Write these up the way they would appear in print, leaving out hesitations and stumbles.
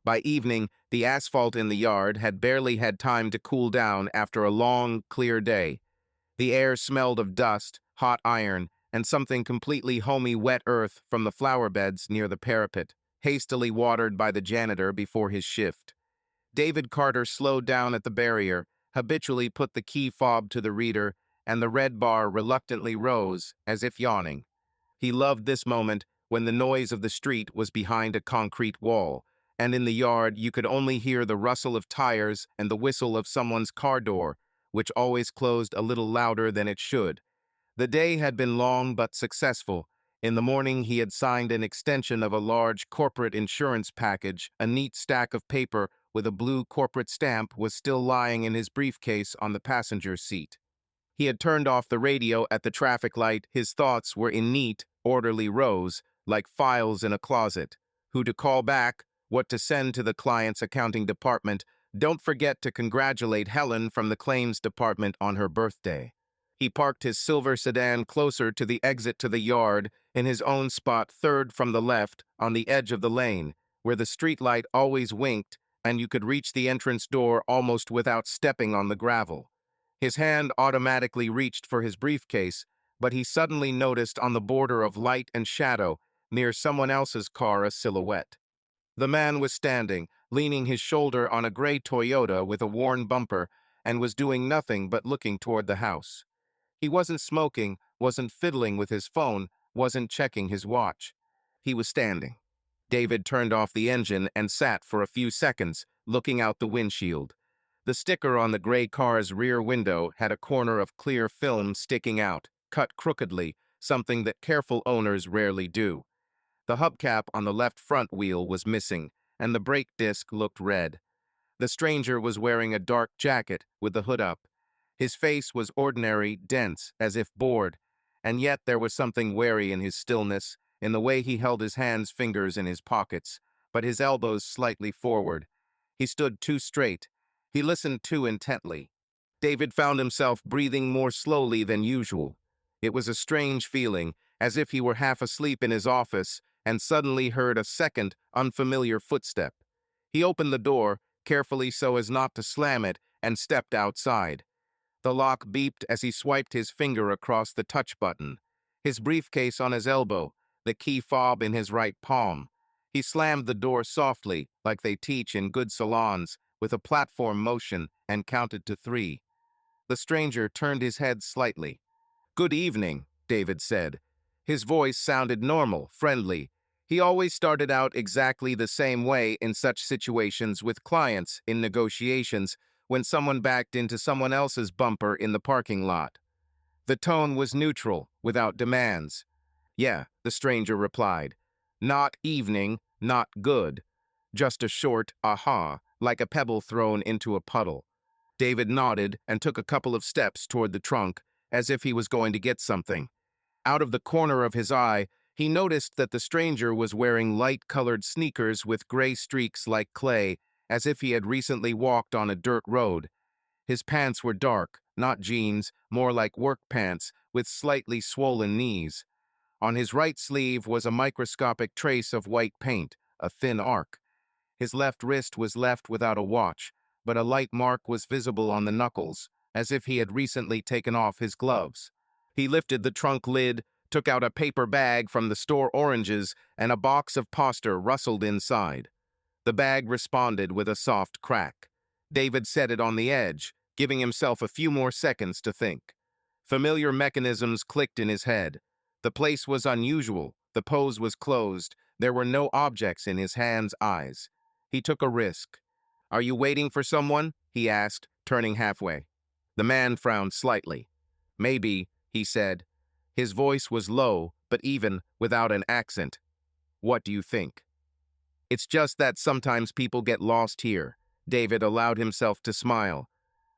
By evening, the asphalt in the yard had barely had time to cool down after a long, clear day. The air smelled of dust, hot iron, and something completely homey wet earth from the flower beds near the parapet, hastily watered by the janitor before his shift. David Carter slowed down at the barrier, habitually put the key fob to the reader, and the red bar reluctantly rose, as if yawning. He loved this moment when the noise of the street was behind a concrete wall, and in the yard you could only hear the rustle of tires and the whistle of someone's car door, which always closed a little louder than it should. The day had been long but successful. In the morning he had signed an extension of a large corporate insurance package. A neat stack of paper with a blue corporate stamp was still lying in his briefcase on the passenger seat. He had turned off the radio at the traffic light. His thoughts were in neat, orderly rows, like files in a closet. Who to call back, what to send to the client's accounting department. Don't forget to congratulate Helen from the claims department on her birthday. He parked his silver sedan closer to the exit to the yard, in his own spot third from the left, on the edge of the lane, where the streetlight always winked and you could reach the entrance door almost without stepping on the gravel. His hand automatically reached for his briefcase, but he suddenly noticed on the border of light and shadow, near someone else's car, a silhouette. The man was standing, leaning his shoulder on a gray Toyota with a worn bumper, and was doing nothing but looking toward the house. He wasn't smoking, wasn't fiddling with his phone, wasn't checking his watch. He was standing. David turned off the engine and sat for a few seconds, looking out the windshield. The sticker on the gray car's rear window had a corner of clear film sticking out, cut crookedly, something that careful owners rarely do. The hubcap on the left front wheel was missing, and the brake disc looked red. The stranger was wearing a dark jacket with the hood up. His face was ordinary, dense, as if bored, and yet there was something wary in his stillness, in the way he held his fingers in his pockets, but his elbows slightly forward. He stood too straight. He listened too intently. David found himself breathing more slowly than usual. It was a strange feeling, as if he were half asleep in his office and suddenly heard a second, unfamiliar footstep. He opened the door, carefully so as not to slam it, and stepped outside. The lock beeped as he swiped his finger across the touch button. His briefcase on his elbow, the key fob in his right palm. He slammed the door softly, like they teach in good salons, with a platform motion, and counted to 3. The stranger turned his head slightly. "Good evening," David said. His voice sounded normal, friendly. He always started out exactly the same way in such situations with clients, in negotiations, when someone backed into someone else's bumper in the parking lot. The tone was neutral, without demands. "Yeah," the stranger replied. "Not evening, not good. Just a short aha, like a pebble thrown into a puddle." David nodded and took a couple of steps toward the trunk, as if he was going to get something. Out of the corner of his eye, he noticed that the stranger was wearing light-colored sneakers with gray streaks like clay, as if he had recently walked on a dirt road. His pants were dark, not jeans, more like work pants, with slightly swollen knees. On his right sleeve was a microscopic trace of white paint, a thin arc. His left wrist was left without a watch, but a light mark was visible on the knuckles, as if he had recently taken off his gloves. He lifted the trunk lid, took out a paper bag from the store oranges, and a box of pasta rustled inside. The bag responded with a soft crack. David set it on the edge, giving himself a few more seconds to think. Familiar mechanisms clicked in his head. The place was unusual, the pose was closed, there were no objects in his hand's eyes. He took a risk. "Are you waiting for someone?" he asked, turning halfway. The man frowned slightly. "Maybe," he said. His voice was low, but even, without an accent. "What do you think?" "It's just that sometimes people get lost here." David allowed himself to smile.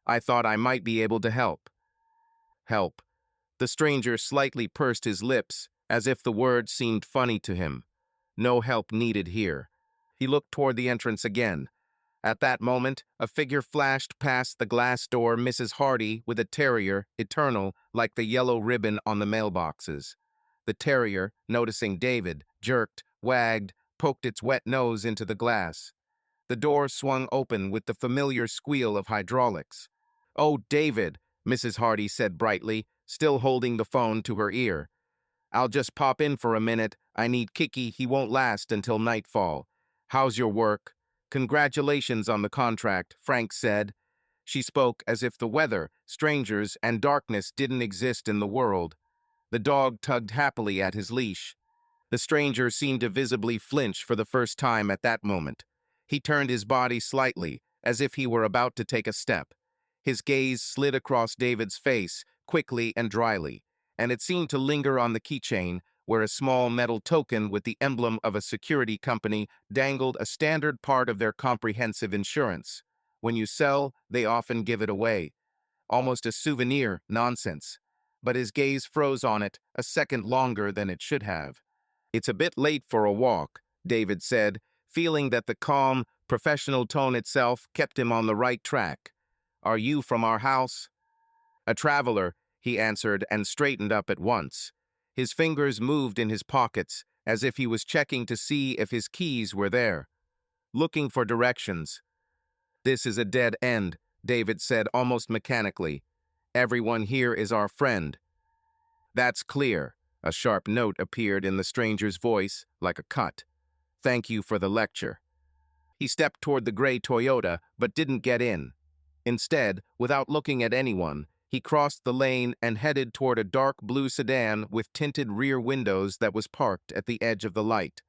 "I thought I might be able to help." "Help." The stranger slightly pursed his lips, as if the word seemed funny to him. "No help needed here." He looked toward the entrance again. At that moment, a figure flashed past the glass door, Mrs. Hardy with a terrier, eternal, like the yellow ribbon on the mailboxes. The terrier, noticing David, jerked, wagged, poked its wet nose into the glass. The door swung open with the familiar squeal of hydraulics. "Oh, David," Mrs. Hardy said brightly, still holding the phone to her ear. "I'll just pop in for a minute. I need Kiki. He won't last until nightfall. How's your work?" "Congratulations on the contract," Frank said. She spoke as if the weather, strangers, and darkness didn't exist in the world. The dog tugged happily at his leash. The stranger seemed to visibly flinch for the first time at that moment. He turned his body slightly, as if he were about to take a step. His gaze slid across David's face, quickly and dryly, and it seemed to linger on the keychain, where a small metal token with the emblem of a security company dangled a standard part of their comprehensive insurance. When you sell, they often give it away. Almost a souvenir nonsense. But his gaze froze on it a second longer than it should have. "It's a bit late for a walk," David said, feeling that the calm, professional tone itself kept him on the right track. "Are you from our house?" "A traveler," he answered and straightened up at once. His fingers moved in his pockets, as if he was checking to see if his keys were there. "Looking for directions." "This is a dead end," David said almost mechanically. "Everyone here is our friend." "That's clear." A sharp note appeared in the stranger's voice, like a cut. "Thank you for the lecture." He stepped toward the gray Toyota, but didn't get in. Instead, without looking at anyone, he crossed the lane and headed toward a dark blue sedan with tinted rear windows that was parked at the edge of the light.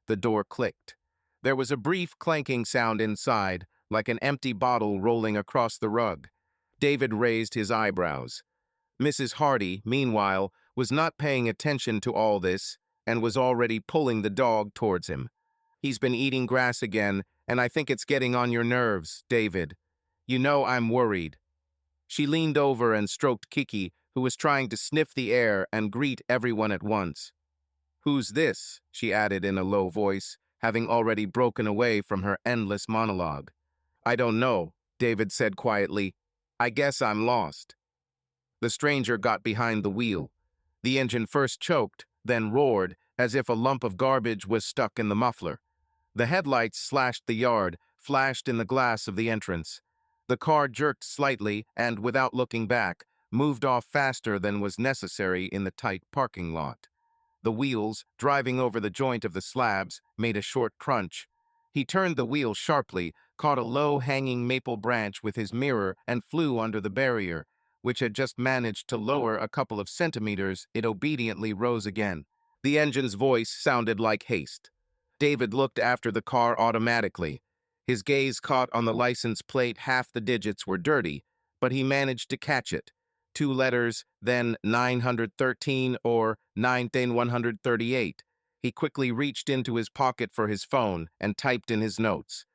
The door clicked. There was a brief clanking sound inside, like an empty bottle rolling across the rug. David raised his eyebrows. Mrs. Hardy, meanwhile, was not paying attention to all this and was already pulling the dog towards him. "He's been eating grass again, and I think it's getting on your nerves, David. You know I'm worried." She leaned over and stroked Kiki, who was trying to sniff the air and greet everyone at once. "Who's this?" she added in a low voice, having already broken away from her endless monologue. "I don't know," David said quietly. "I guess I'm lost." The stranger got behind the wheel. The engine first choked, then roared, as if a lump of garbage was stuck in the muffler. The headlights slashed the yard, flashed in the glass of the entrance. The car jerked slightly and, without looking back, moved off faster than was necessary in the tight parking lot. The wheels, driving over the joint of the slabs, made a short crunch. He turned the wheel sharply, caught a low-hanging maple branch with his mirror, and flew under the barrier, which had just managed to lower a couple of centimeters. It obediently rose again. The engine's voice sounded like haste. David looked after the car automatically. His gaze caught on the license plate. Half the digits were dirty, but he managed to catch it. 2 letters, then 913 or 9138. He quickly reached into his pocket for his phone and typed in his notes.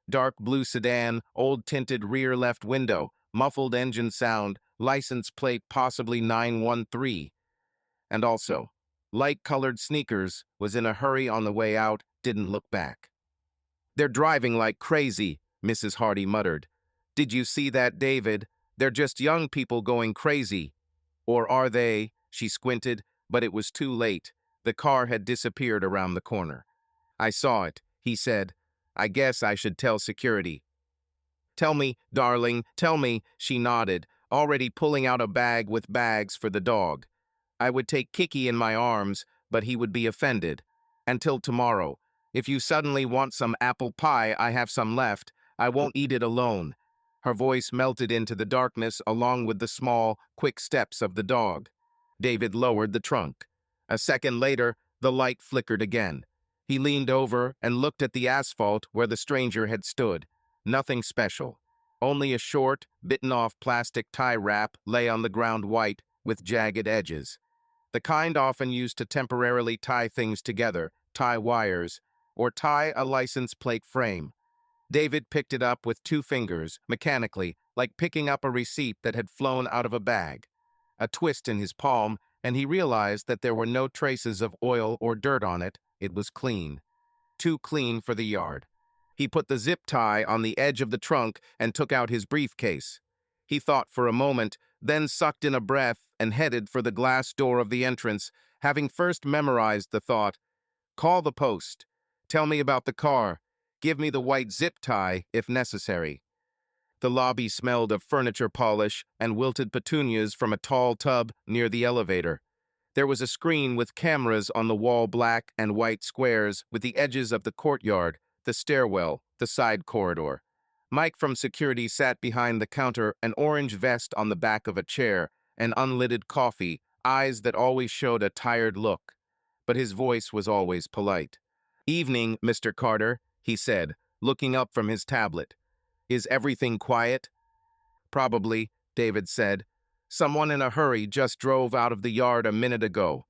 Dark blue sedan, old tinted rear left window, muffled engine sound, license plate possibly 913. And also, light-colored sneakers, was in a hurry on the way out, didn't look back. "They're driving like crazy," Mrs. Hardy muttered. "Did you see that, David? They're just young people going crazy." "Or are they?" She squinted, but it was too late. The car had disappeared around the corner. "I saw it," he said. "I guess I should tell security." "Tell me, darling, tell me," she nodded, already pulling out a bag with bags for the dog. "I would take Kiki in my arms, but he would be offended. Until tomorrow. If you suddenly want some apple pie, I have some left. I won't eat it alone." Her voice melted into the darkness along with the small, quick steps of the dog. David lowered the trunk. A second later, the light flickered again. He leaned over and looked at the asphalt where the stranger had stood. Nothing special. Only a short, bitten-off plastic tie wrap lay on the ground, white, with jagged edges. The kind often used to temporarily tie things together, tie wires, or tie a license plate frame. David picked it up with 2 fingers, mechanically, like picking up a receipt that had flown out of a bag. A twist in his palm, and he realized that there were no traces of oil or dirt on it. It was clean. Too clean for the yard. He put the zip tie on the edge of the trunk and took out his briefcase. He thought for a moment, then sucked in a breath and headed for the glass door of the entrance, having first memorized the thought. "Call the post. Tell me about the car. Give me the white zip tie, if necessary. The lobby smelled of furniture polish and wilted petunias from a tall tub near the elevator. There was a screen with cameras on the wall, black and white squares with the edges of the courtyard, the stairwell, the side corridor. Mike from security sat behind the counter, an orange vest on the back of a chair, an unlidded coffee, eyes that always showed a tired look. But his voice was always polite. "Evening, Mr. Carter," he said, looking up from his tablet. "Is everything quiet?" "Probably," David said. "Someone in a hurry just drove out of the yard a minute ago.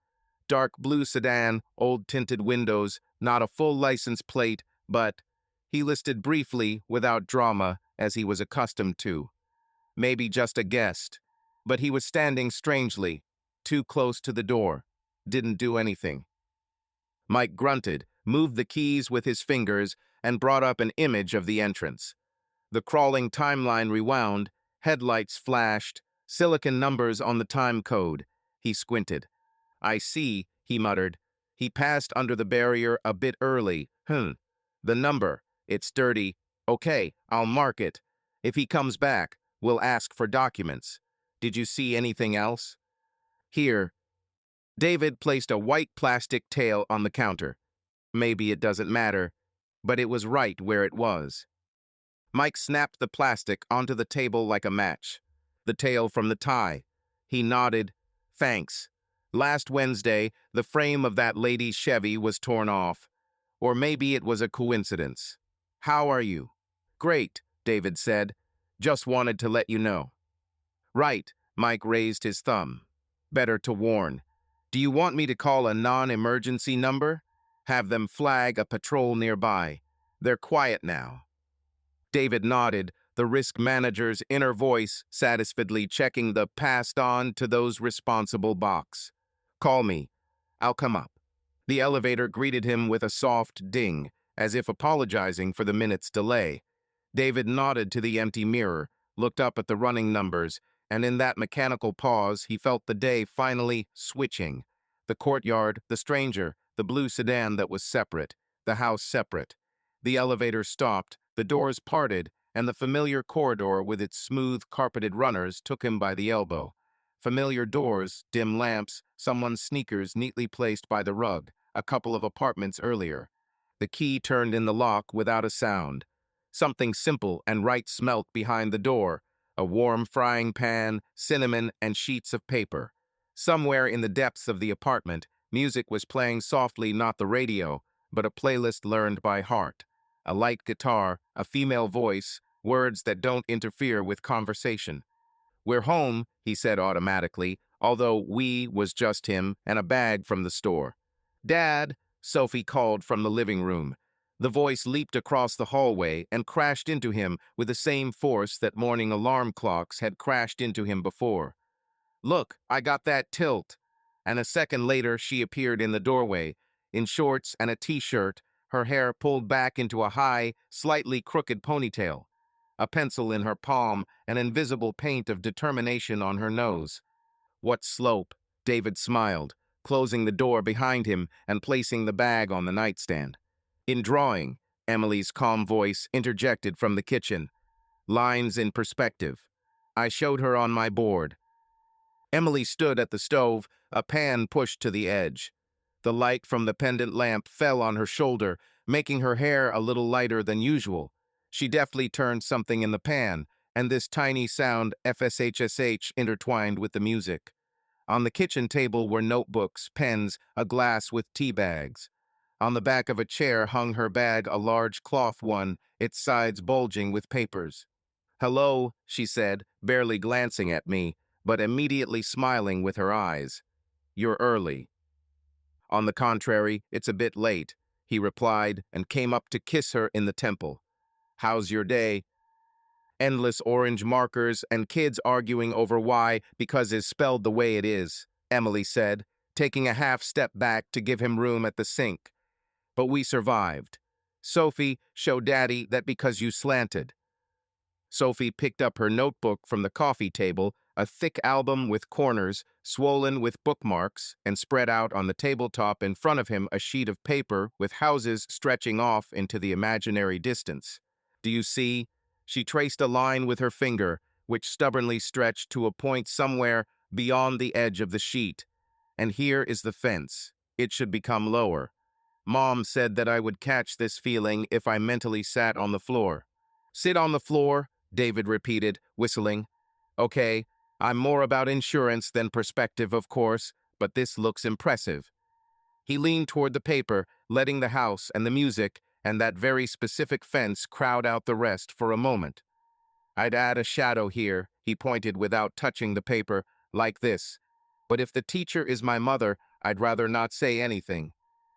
Dark blue sedan, old tinted windows, not a full license plate, but—" he listed briefly, without drama, as he was accustomed to. "Maybe just a guest." But he was standing strangely, too close to the door. Didn't do anything. Mike grunted, moved the keys with his fingers, and brought up an image of the entrance. The crawling timeline rewound, headlights flashed, silicon numbers on the time code. He squinted. "I see," he muttered. "He passed under the barrier a bit early. The number. It's dirty. Okay, I'll mark it. If he comes back, we'll ask for documents. Did you see anything else?" "Here." David placed a white plastic tail on the counter. "Maybe it doesn't matter, but it was right where it was." Mike snapped the plastic onto the table like a match. "The tail from the tie." He nodded. "Thanks. Last Wednesday, the frame of that lady's Chevy was torn off. Or maybe it was a coincidence. How are you?" "Great," David said. "Just wanted to let you know." "Right," Mike raised his thumb. "Better to warn. Do you want me to call a non-emergency number? Have them flag a patrol nearby. They're quiet now." David nodded, the risk manager's inner voice satisfiedly checking the passed on to those responsible box. "Call me. I'll come up." The elevator greeted him with a soft ding, as if apologizing for the minute's delay. David nodded to the empty mirror, looked up at the running numbers, and in that mechanical pause, he felt the day finally switching. The courtyard, the stranger, the blue sedan that was separate, the house separate. The elevator stopped, the doors parted, and the familiar corridor with its smooth, carpeted runners took him by the elbow. Familiar doors, dim lamps, someone's sneakers neatly placed by the rug, a couple of apartments earlier. The key turned in the lock without a sound. Something simple and right smelt behind the door, a warm frying pan, cinnamon, and sheets of paper. Somewhere in the depths of the apartment, music was playing softly, not the radio, but a playlist learned by heart. A light guitar, a female voice, words that don't interfere with conversation. "We're home," he said automatically, although "we" was just him and a bag from the store. "Dad," Sophie called from the living room. The voice leaped across the hallway and crashed into him with the same force that morning alarm clocks had crashed into him before. "Look, I got that tilt." And a second later, she appeared in the doorway, in shorts and a t-shirt, her hair pulled back into a high, slightly crooked ponytail. A pencil in her palm, an invisible paint of determination on her nose. "What slope?" David smiled, closing the door behind him and placing the bag on the nightstand. "In drawing," Emily's calm voice interjected from the kitchen. "Lines in perspective." I showed her on my board. Emily stood at the stove, a pan pushed to the edge. The light from the pendant lamp fell on her shoulder, making her hair a little lighter than usual. She deftly turned something in the pan, and this tiny sound FSHSH intertwined with the music. On the kitchen table were notebooks, pens, a glass with tea bags. On the back of a chair hung her bag, a large cloth one, its sides bulging with papers. "Hello," she said, barely glancing at me, but immediately smiling with her eyes. "You're early." "On the contrary, it's a bit late," he replied and came up to kiss her in the temple. "How's your day?" "Endless orange markers and kids arguing over why because is spelled the way it is," Emily said, taking a half step back to give him room at the sink. "But we survived. Sophie, show Daddy that because you slanted." Sophie picked up her notebook from the coffee table, a thick album with corners swollen with bookmarks and spread out on the tabletop in front of him a sheet of paper with houses stretching off into the imaginary distance. Do you see? She traced a line with her finger, which stubbornly stretched to a point somewhere beyond the edge of the sheet. And here is the fence. It should become lower. Mom said that I would catch this feeling if I mentally sat on the floor. Sit on the floor, David repeated, whistling. Okay, I'm more about insurance than perspective, of course, but this looks impressive. He leaned toward the paper, letting the house and the music and that very specific fence crowd out the rest for a moment. I'd add a shadow here, he pointed without touching the paper, like this. But if the teacher is my mother, I'd rather not say anything.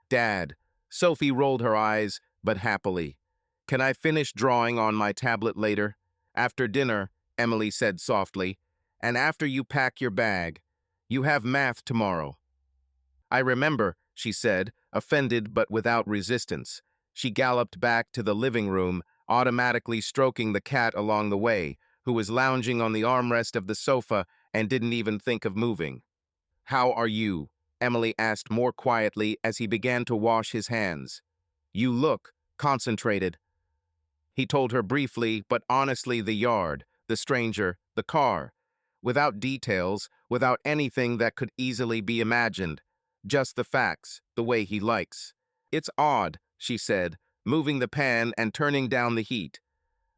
Dad. Sophie rolled her eyes, but happily. Can I finish drawing on my tablet later? After dinner, Emily said softly, and after you pack your bag. You have math tomorrow. I remember, she said, offended but without resistance. She galloped back to the living room, automatically stroking the cat along the way, who was lounging on the armrest of the sofa and didn't even think of moving. How are you? Emily asked more quietly as he began to wash his hands. You look concentrated. He told her briefly but honestly the yard, the stranger, the car, without details, without anything that could easily be imagined. Just the facts, the way he likes. It's odd, she said, moving the pan and turning down the heat.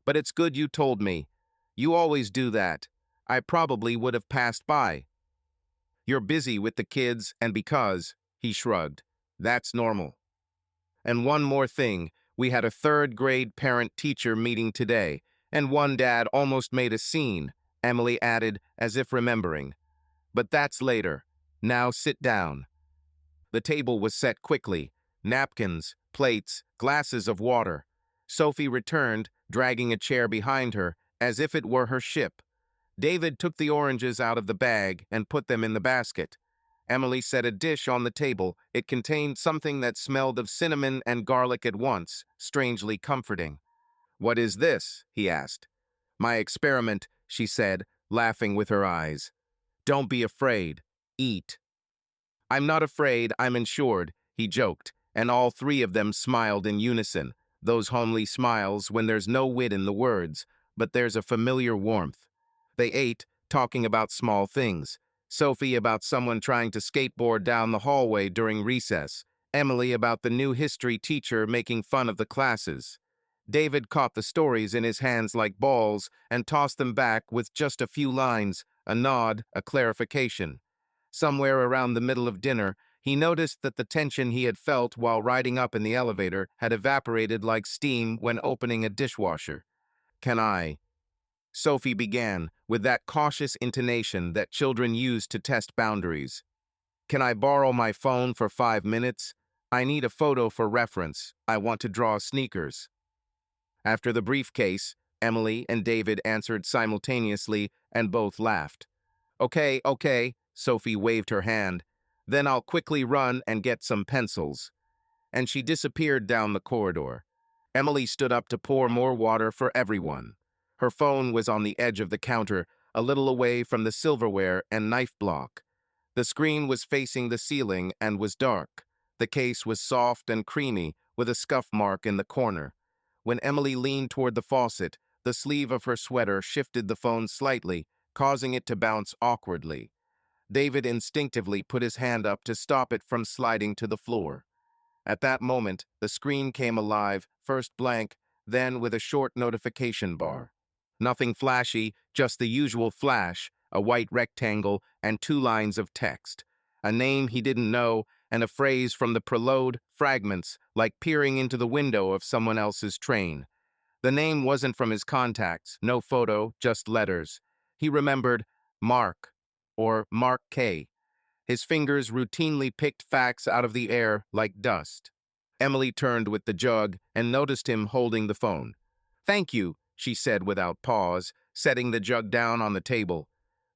But it's good you told me. You always do that. I probably would have passed by. You're busy with the kids and because, he shrugged, that's normal. And one more thing, we had a third-grade parent-teacher meeting today, and one dad almost made a scene, Emily added, as if remembering. But that's later. Now sit down. The table was set quickly. Napkins, plates, glasses of water. Sophie returned, dragging a chair behind her, as if it were her ship. David took the oranges out of the bag and put them in the basket. Emily set a dish on the table. It contained something that smelled of cinnamon and garlic at once, strangely comforting. What is this? He asked. My experiment, she said, laughing with her eyes. Don't be afraid. Eat. I'm not afraid, I'm insured, he joked, and all three of them smiled in unison, those homely smiles when there's no wit in the words, but there's a familiar warmth. They ate, talking about small things. Sophie about someone trying to skateboard down the hallway during recess. Emily about the new history teacher making fun of the classes. David caught the stories in his hands like balls and tossed them back with just a few lines, a nod, a clarification. Somewhere around the middle of dinner, he noticed that the tension he had felt while riding up in the elevator had evaporated like steam when opening a dishwasher. Can I? Sophie began, with that cautious intonation that children use to test boundaries. Can I borrow my phone for 5 minutes? I need a photo for reference. I want to draw sneakers. After the briefcase, Emily and David answered simultaneously and both laughed. Okay, Sophie waved her hand. Then I'll quickly run and get some pencils. And she disappeared down the corridor. Emily stood up to pour more water for everyone. Her phone was on the edge of the counter, a little away from the silverware and knife block. The screen was facing the ceiling and was dark. The case was soft and creamy, with a scuff mark in the corner. When Emily leaned toward the faucet, the sleeve of her sweater shifted the phone slightly, causing it to bounce awkwardly. David instinctively put his hand up to stop it from sliding to the floor. At that moment, the screen came alive, first blank, then with a short notification bar. Nothing flashy, just the usual flash, a white rectangle and 2 lines of text. A name he didn't know, and a phrase from the preload, fragments, like peering into the window of someone else's train. The name wasn't from his contacts, no photo, just letters. He remembered Mark, or Mark K. His fingers routinely picked facts out of the air like dust. Emily turned with the jug and noticed him holding the phone. Thank you, she said without pause, setting the jug down on the table.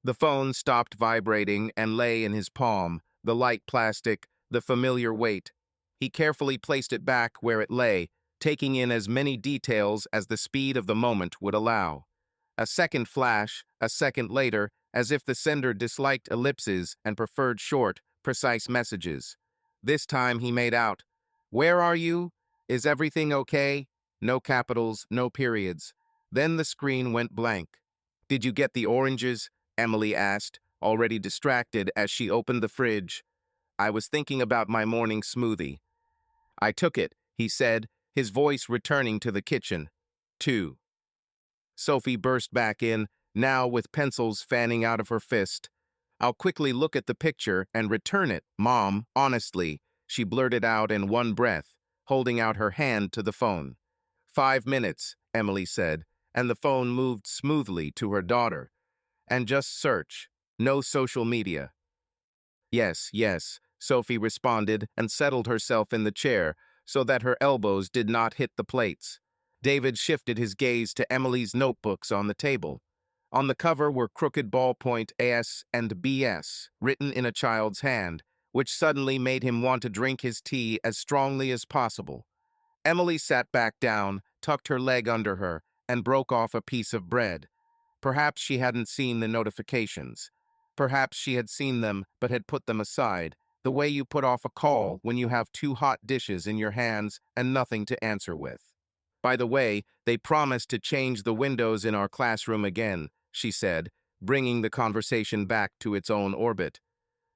The phone stopped vibrating and lay in his palm, the light plastic, the familiar weight. He carefully placed it back where it lay, taking in as many details as the speed of the moment would allow. A second flash, a second later, as if the sender disliked ellipses and preferred short, precise messages. This time he made out, "Where are you? Is everything okay?" No capitals, no periods. Then the screen went blank. "Did you get the oranges?" Emily asked, already distracted as she opened the fridge. "I was thinking about my morning smoothie." "I took it," he said, his voice returning to the kitchen. "Two." Sophie burst back in, now with pencils fanning out of her fist. "I'll quickly look at the picture and return it, Mom, honestly," she blurted out in one breath, holding out her hand to the phone. 5 minutes, Emily said, and the phone moved smoothly to her daughter. "And just search. No social media." "Yes, yes," Sophie responded and settled herself in the chair so that her elbows did not hit the plates. David shifted his gaze to Emily's notebooks on the table. On the cover were crooked ballpoint AS and BS, written in a child's hand, which suddenly made him want to drink his tea as strongly as possible. Emily sat back down, tucked her leg under her, and broke off a piece of bread. Perhaps she hadn't seen the notifications. Perhaps she had seen them but had put them aside, the way you put off a call when you have two hot dishes in your hands and nothing to answer with. "By the way, they promised to change the windows in our classroom again," she said, bringing the conversation back to its own orbit.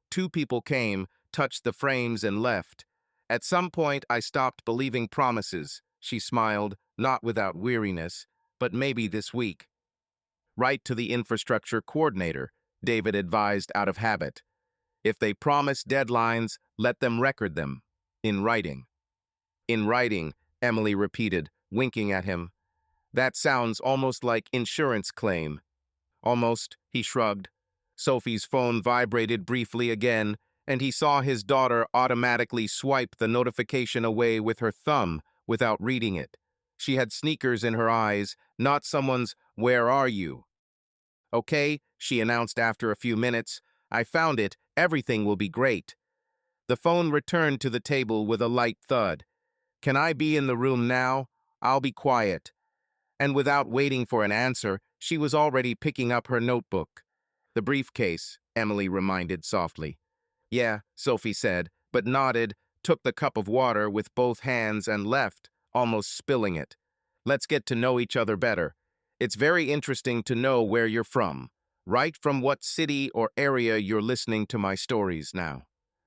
"Two people came, touched the frames, and left. At some point, I stopped believing promises," she smiled, not without weariness, "but maybe this week." "Write to the infrastructure coordinator," David advised out of habit. "If they promise deadlines, let them record them. In writing." "In writing," Emily repeated, winking at him. "That sounds almost like insurance claim." "Almost," he shrugged. Sophie's phone vibrated briefly again, and he saw his daughter automatically swipe the notification away with her thumb without reading it. She had sneakers in her eyes, not someone's "Where are you?" "Okay," she announced after a few minutes. "I found it. Everything will be great." The phone returned to the table with a light thud. "Can I be in the room now? I'll be quiet." And without waiting for an answer, she was already picking up her notebook. "The briefcase," Emily reminded softly. "Yeah," Sophie said, but nodded, took the cup of water with both hands and left, almost spilling it. "Let's get to know each other better. It's very interesting to know where you're from. Write from what city or area you're listening to my stories now."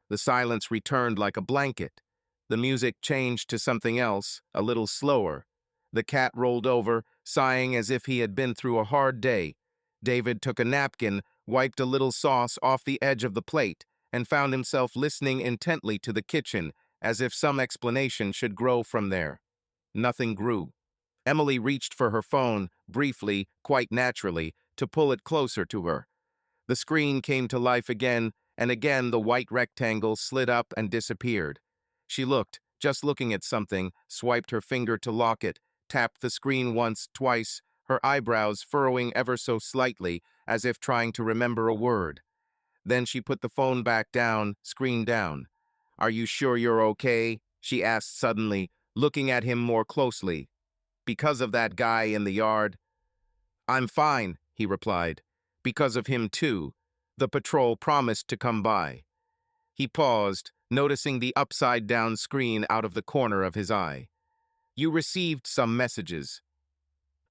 The silence returned like a blanket. The music changed to something else, a little slower. The cat rolled over, sighing as if he had been through a hard day. David took a napkin, wiped a little sauce off the edge of the plate, and found himself listening intently to the kitchen, as if some explanation should grow from there. Nothing grew. Emily reached for her phone, briefly, quite naturally, to pull it closer to her. The screen came to life again, and again the white rectangle slid up and disappeared. She looked, just looking at something, swiped her finger to lock it, tapped the screen once, twice, her eyebrows furrowing ever so slightly, as if trying to remember a word. Then she put the phone back down, screen down. "Are you sure you're okay?" she asked suddenly, looking at him more closely. "Because of that guy in the yard?" "I'm fine," he replied. "Because of him, too. The patrol promised to come by." He paused, noticing the upside-down screen out of the corner of his eye. "You received some messages."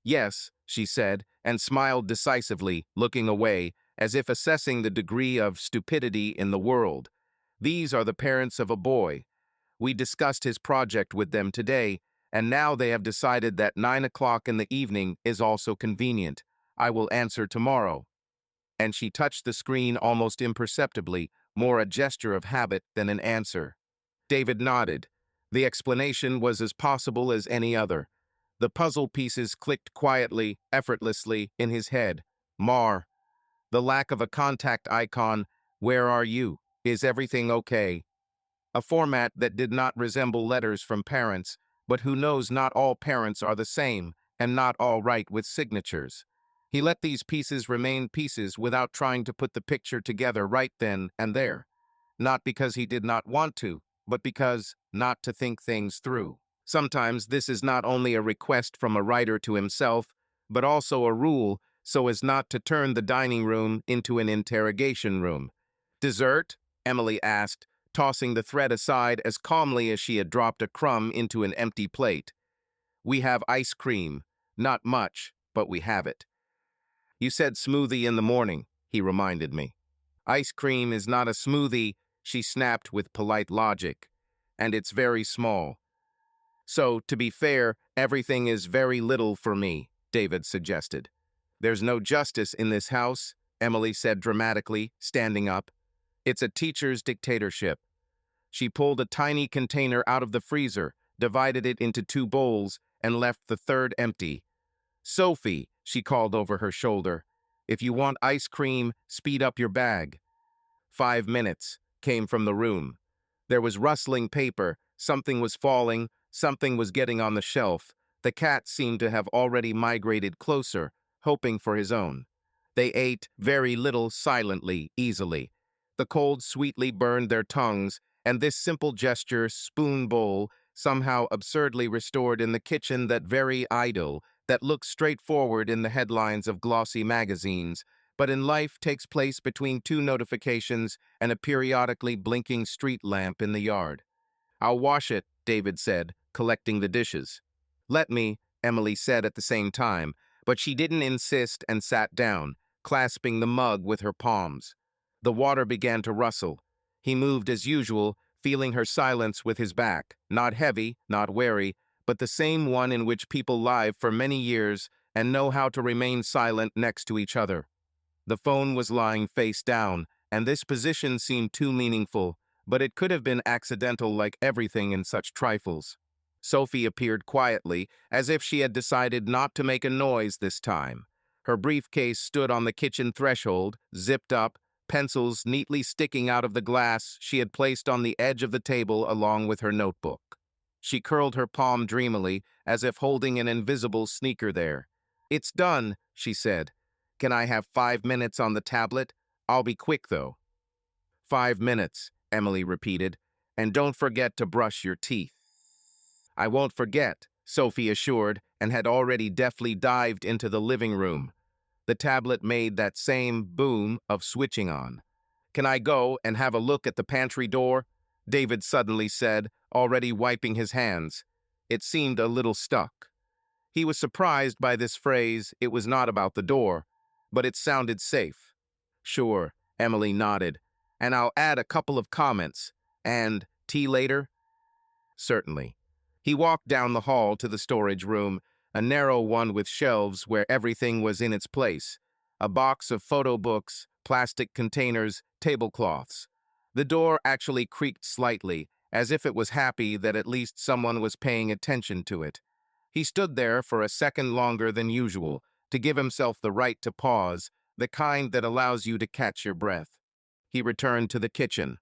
"Yes," she said, and smiled decisively, looking away, as if assessing the degree of stupidity in the world. "These are the parents of a boy. We discussed his project with them today, and now they have decided that 9 o'clock in the evening is also convenient. I will answer tomorrow." And she touched the screen almost imperceptibly, more a gesture of habit than an answer. David nodded. The explanation was as possible as any other. The puzzle pieces clicked quietly, effortlessly, in his head. Mar. The lack of a contact icon. Where are you? Is everything okay? A format that did not resemble letters from parents, but who knows not all parents are the same, and not all write with signatures. He let these pieces remain pieces without trying to put the picture together right then and there. Not because he did not want to, but because not to think things through. Sometimes this is not only a request from a writer to himself, but also a rule, so as not to turn the dining room into an interrogation room. "Dessert?" Emily asked, tossing the thread aside as calmly as she had dropped a crumb into an empty plate. "We have ice cream. Not much, but we have it." "You said smoothie in the morning," he reminded me. "Ice cream is not a smoothie," she snapped with polite logic. "And it's very small." "So, to be fair, everything is very little for me," David suggested. "There's no justice in this house," Emily said dramatically, standing up. "It's a teacher's dictatorship." She pulled a tiny container out of the freezer, divided it into 2 bowls, and left the third empty. "Sophie," she called over her shoulder, "if you want ice cream, speed up your bag." 5 minutes came from the room. There was rustling paper, something was falling, something was getting on the shelf. The cat seemed to have already migrated closer, hoping for his own. They ate very little silently, easily. The cold sweetly burned their tongues, and this simple gesture, spoon bowl, somehow absurdly restored in the kitchen that very idyll that looks straightforward in the headlines of glossy magazines, but in life takes place between 2 notifications and a periodically blinking street lamp in the yard. "I'll wash it," David said, collecting the dishes. "Let me," Emily said at the same time, but she didn't insist and sat down, clasping the mug with her palms. The water began to rustle. He moved as usual, feeling her silence with his back, not heavy, not wary, but the same one in which people live for many years and know how to remain silent next to each other. The phone was lying face down, and this position seemed too meaningful, but it could have been accidental like everything in such trifles. Sophie appeared quietly, as if she had decided not to make a noise this time. Her briefcase stood on the kitchen threshold, zipped up, pencils neatly sticking out of the glass she had placed on the edge of the table along with her notebook. She curled her palm dreamily, as if holding an invisible sneaker there. "It's done," she said. "Can I have 5 minutes on the tablet? I'll be quick, though." 5 minutes, Emily repeated, "and don't forget to brush your teeth." "I won't forget," Sophie assured, and had already deftly dived into the living room. The tablet made that same boom of switching on. "Can I go and have a look at the pantry door?" David suddenly said, already wiping his hands. It seemed a little stuck. He was surprised by this phrase. It was not about the door, but it sounded safe. "Sure," Emily nodded, "and I'll add a couple of comments. And tea later?" "Certainly." He walked down the hall to the storage room, a narrow one with shelves where everything was in its place. A box of photo books, plastic containers, tablecloths. The door actually creaked slightly, as if it was happy that at least someone was paying attention to it. He stood there for a second longer than usual, to give himself the right to pause, the kind that allows you to catch your breath. He returned to the kitchen.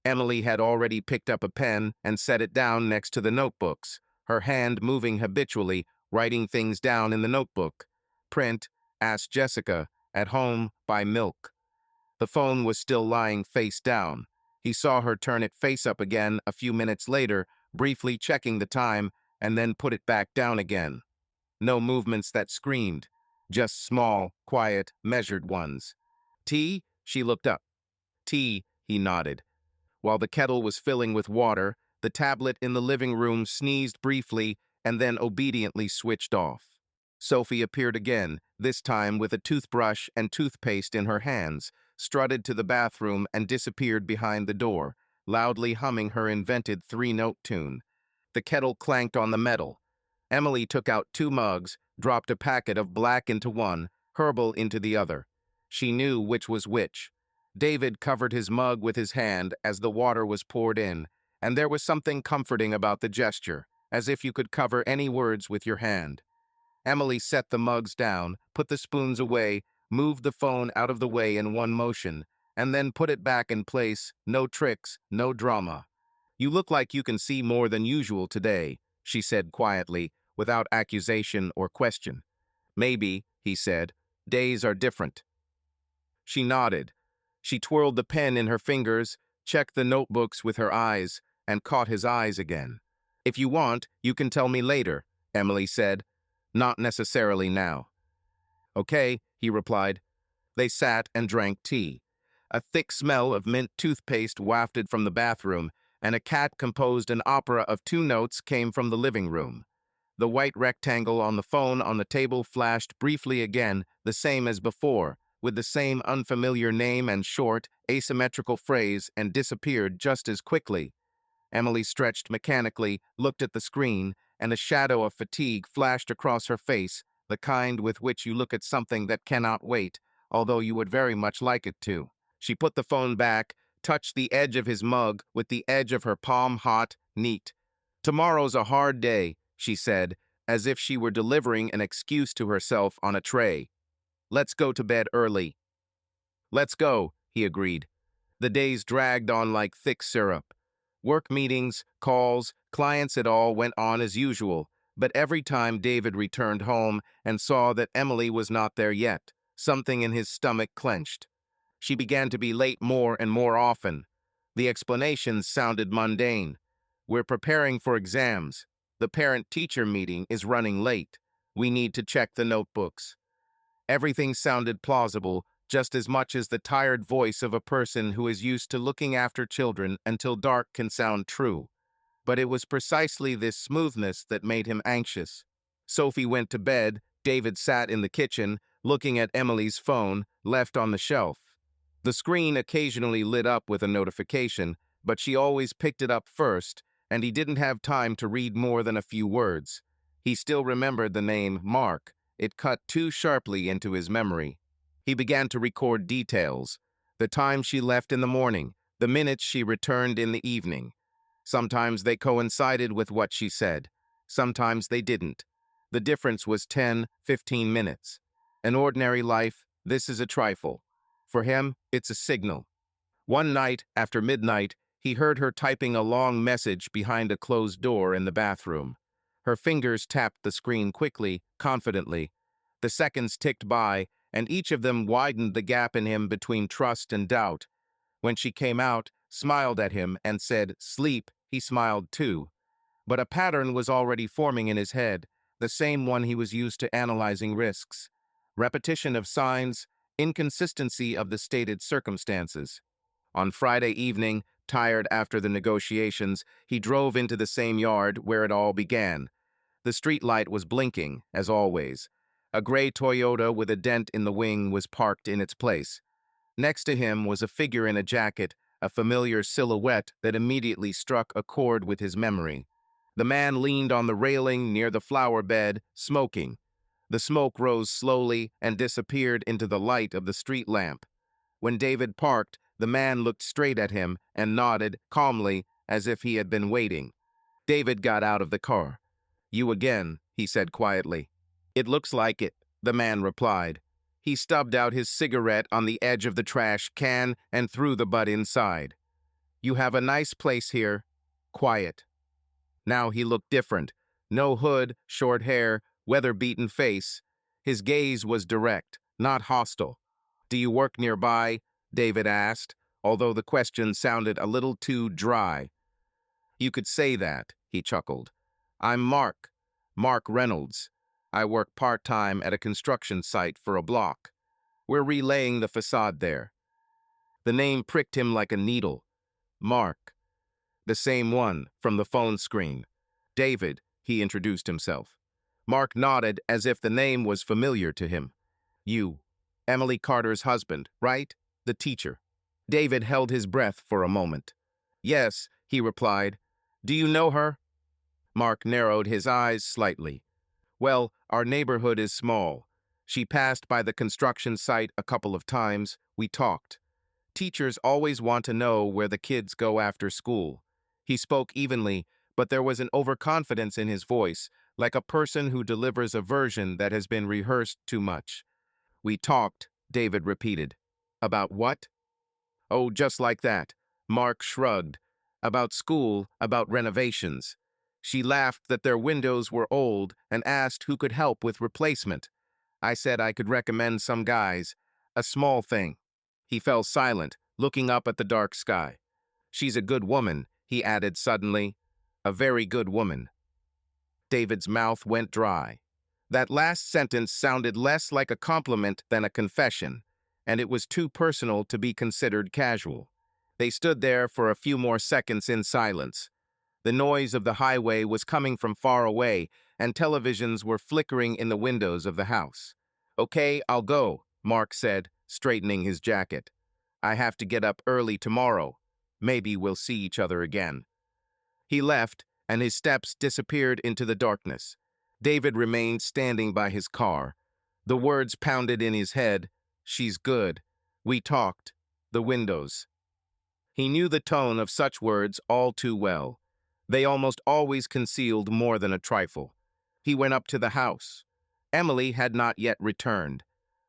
Emily had already picked up a pen and set it down next to the notebooks, her hand moving habitually, writing things down in the notebook. "Print, ask Jessica, at home, buy milk." The phone was still lying face down. He saw her turn it face up again a few minutes later, briefly checking the time, and then put it back down again. No movements that screamed, just small, quiet, measured ones. "Tea?" She looked up. "Tea," he nodded. While the kettle was filling with water, the tablet in the living room sneezed briefly and then obediently switched off. Sophie appeared again, this time with a toothbrush and toothpaste in her hands, strutted to the bathroom and disappeared behind the door, loudly humming her invented 3-note tune. The kettle clanked on the metal. Emily took out 2 mugs, dropped a packet of black into one, herbal into the other. She knew which was which. David covered his mug with his hand as the water was poured in, and there was something comforting about the gesture, as if you could cover any words with your hand. Emily set the mugs down, put the spoons away, moved the phone out of the way in one motion, and then put it back in place. No tricks, no drama. "You look like you can see more than usual today," she said quietly, without accusation or question. "Maybe," he said, "days are different." She nodded. She twirled the pen in her fingers, checked the notebooks with her eyes, and caught his eyes again. "If you want, you can tell me later," Emily said. "Not necessarily now." "Okay," he replied. They sat and drank tea. A thick smell of mint toothpaste wafted from the bathroom, and a cat composed an opera of two notes came from the living room. The white rectangle on the phone on the table flashed briefly again, the same as before, with the same unfamiliar name and short, asymmetrical phrase, and disappeared just as quickly. Emily stretched mechanically, looked at the screen, and a shadow of fatigue flashed across her face, the kind with which you look at something that cannot wait, although you would very much like it to. She put the phone back, touched the edge of his mug with the edge of her palm hot, neat. Tomorrow's a hard day, she said, as if she were delivering an excuse to herself on a tray. Let's go to bed early. Let's go, he agreed. The days dragged on like thick syrup. Work meetings, calls, clients, it all went on as usual, but every time David returned home and saw that Emily was not there yet, something in his stomach clenched. She began to be late more and more often. The explanations sounded mundane. We're preparing for exams. The parent-teacher meeting is running late. We need to check the notebooks. Everything sounded plausible, just as much as the tired voice of a person who is used to looking after children until dark can sound true. But it was precisely this smoothness that made him anxious. Sophie went to bed. David sat in the kitchen, looking at Emily's phone, left on the shelf. The screen occasionally lit up with a notification, but she always picked it up first, and he didn't have time to read more than a few words. He still remembered the name Mark. It cut too sharply into his memory. He began to record details. The time she left in the morning, the minutes she returned in the evening. Sometimes they coincided with what she said. Sometimes they didn't. The difference was 10, 15 minutes. In ordinary life, this is a trifle. For him, it's a signal. One night, after midnight, he heard her typing a long message behind a closed door in the bathroom. Her fingers tapped the screen quickly, confidently. The seconds ticked by, and each of them widened the gap in him between trust and doubt. When she came out, smiled at him, and said, "Sleep," he smiled too. But a pattern was already forming in his head, the same one he was used to analyzing risks. Repetition of signs, inconsistency of the stated circumstances. On Friday evening, tired after the negotiations, he drove into the same yard where it all began. The street light was blinking, as always. A gray Toyota with a dent in the wing was parked in its place. Next to him was a figure in a jacket, a familiar silhouette that immediately struck a chord with his memory. The man leaned on the railing near the flower bed, smoking. The smoke rose slowly and disappeared into the light of the street lamp. When David parked, the man looked straight at him and nodded calmly as if he had been waiting. David got out of the car. "You again," he said quietly. "It looks like it," the man replied. He stubbed out his cigarette on the edge of the trash can and threw the butt inside. "You have a nice place here. Quiet." Now he looked different. No hood, short hair, weather-beaten face. His gaze was direct, not hostile. "Do you work nearby?" David asked, although the question sounded a little too dry. "You could say that," he chuckled. "I'm Mark Reynolds. I work part-time at a construction site for a block. We're relaying the facade there." The name pricked him like a needle. Mark. The same one, from the phone screen. "David," he introduced himself. Mark nodded as if the name was familiar to him. "You, Emily Carter's husband, right? The teacher." David held his breath for a moment. "Yes," he replied. "Do you know her?" Mark narrowed his eyes slightly. "Well, our neighborhood is small. She passed by the construction site a couple of times. We talked. Teachers always want to know where the kids go after school." He spoke evenly, but there was an overconfidence in his voice, like a person who delivers a version that has been rehearsed too much. "We talked," David repeated. "About what?" "Oh, just like that." Mark shrugged. "About school, about renovations. She laughed that their windows were old and asked who could help with replacement. I said I could recommend some guys. A small thing." He fell silent, looking up at the dark sky. "She's a good woman," he added suddenly. "A very good woman." David's mouth went dry. That last sentence sounded less like a compliment than a confession, and it was too personal to be considered casual. They stood there for a few more seconds in silence. The noise of the highway was coming from far away, and televisions were flickering in the windows of the house. "Okay, I'll go," Mark said, straightening his jacket. "I have to get up early tomorrow. Maybe we'll see each other again." He left, and his steps disappeared into the darkness. David remained standing by his car. The words pounded in his head. "She's good. We talked. The windows." He knew the tone of such words all too well. They almost always concealed more than a trifle. He went up to the house. Emily had not yet returned.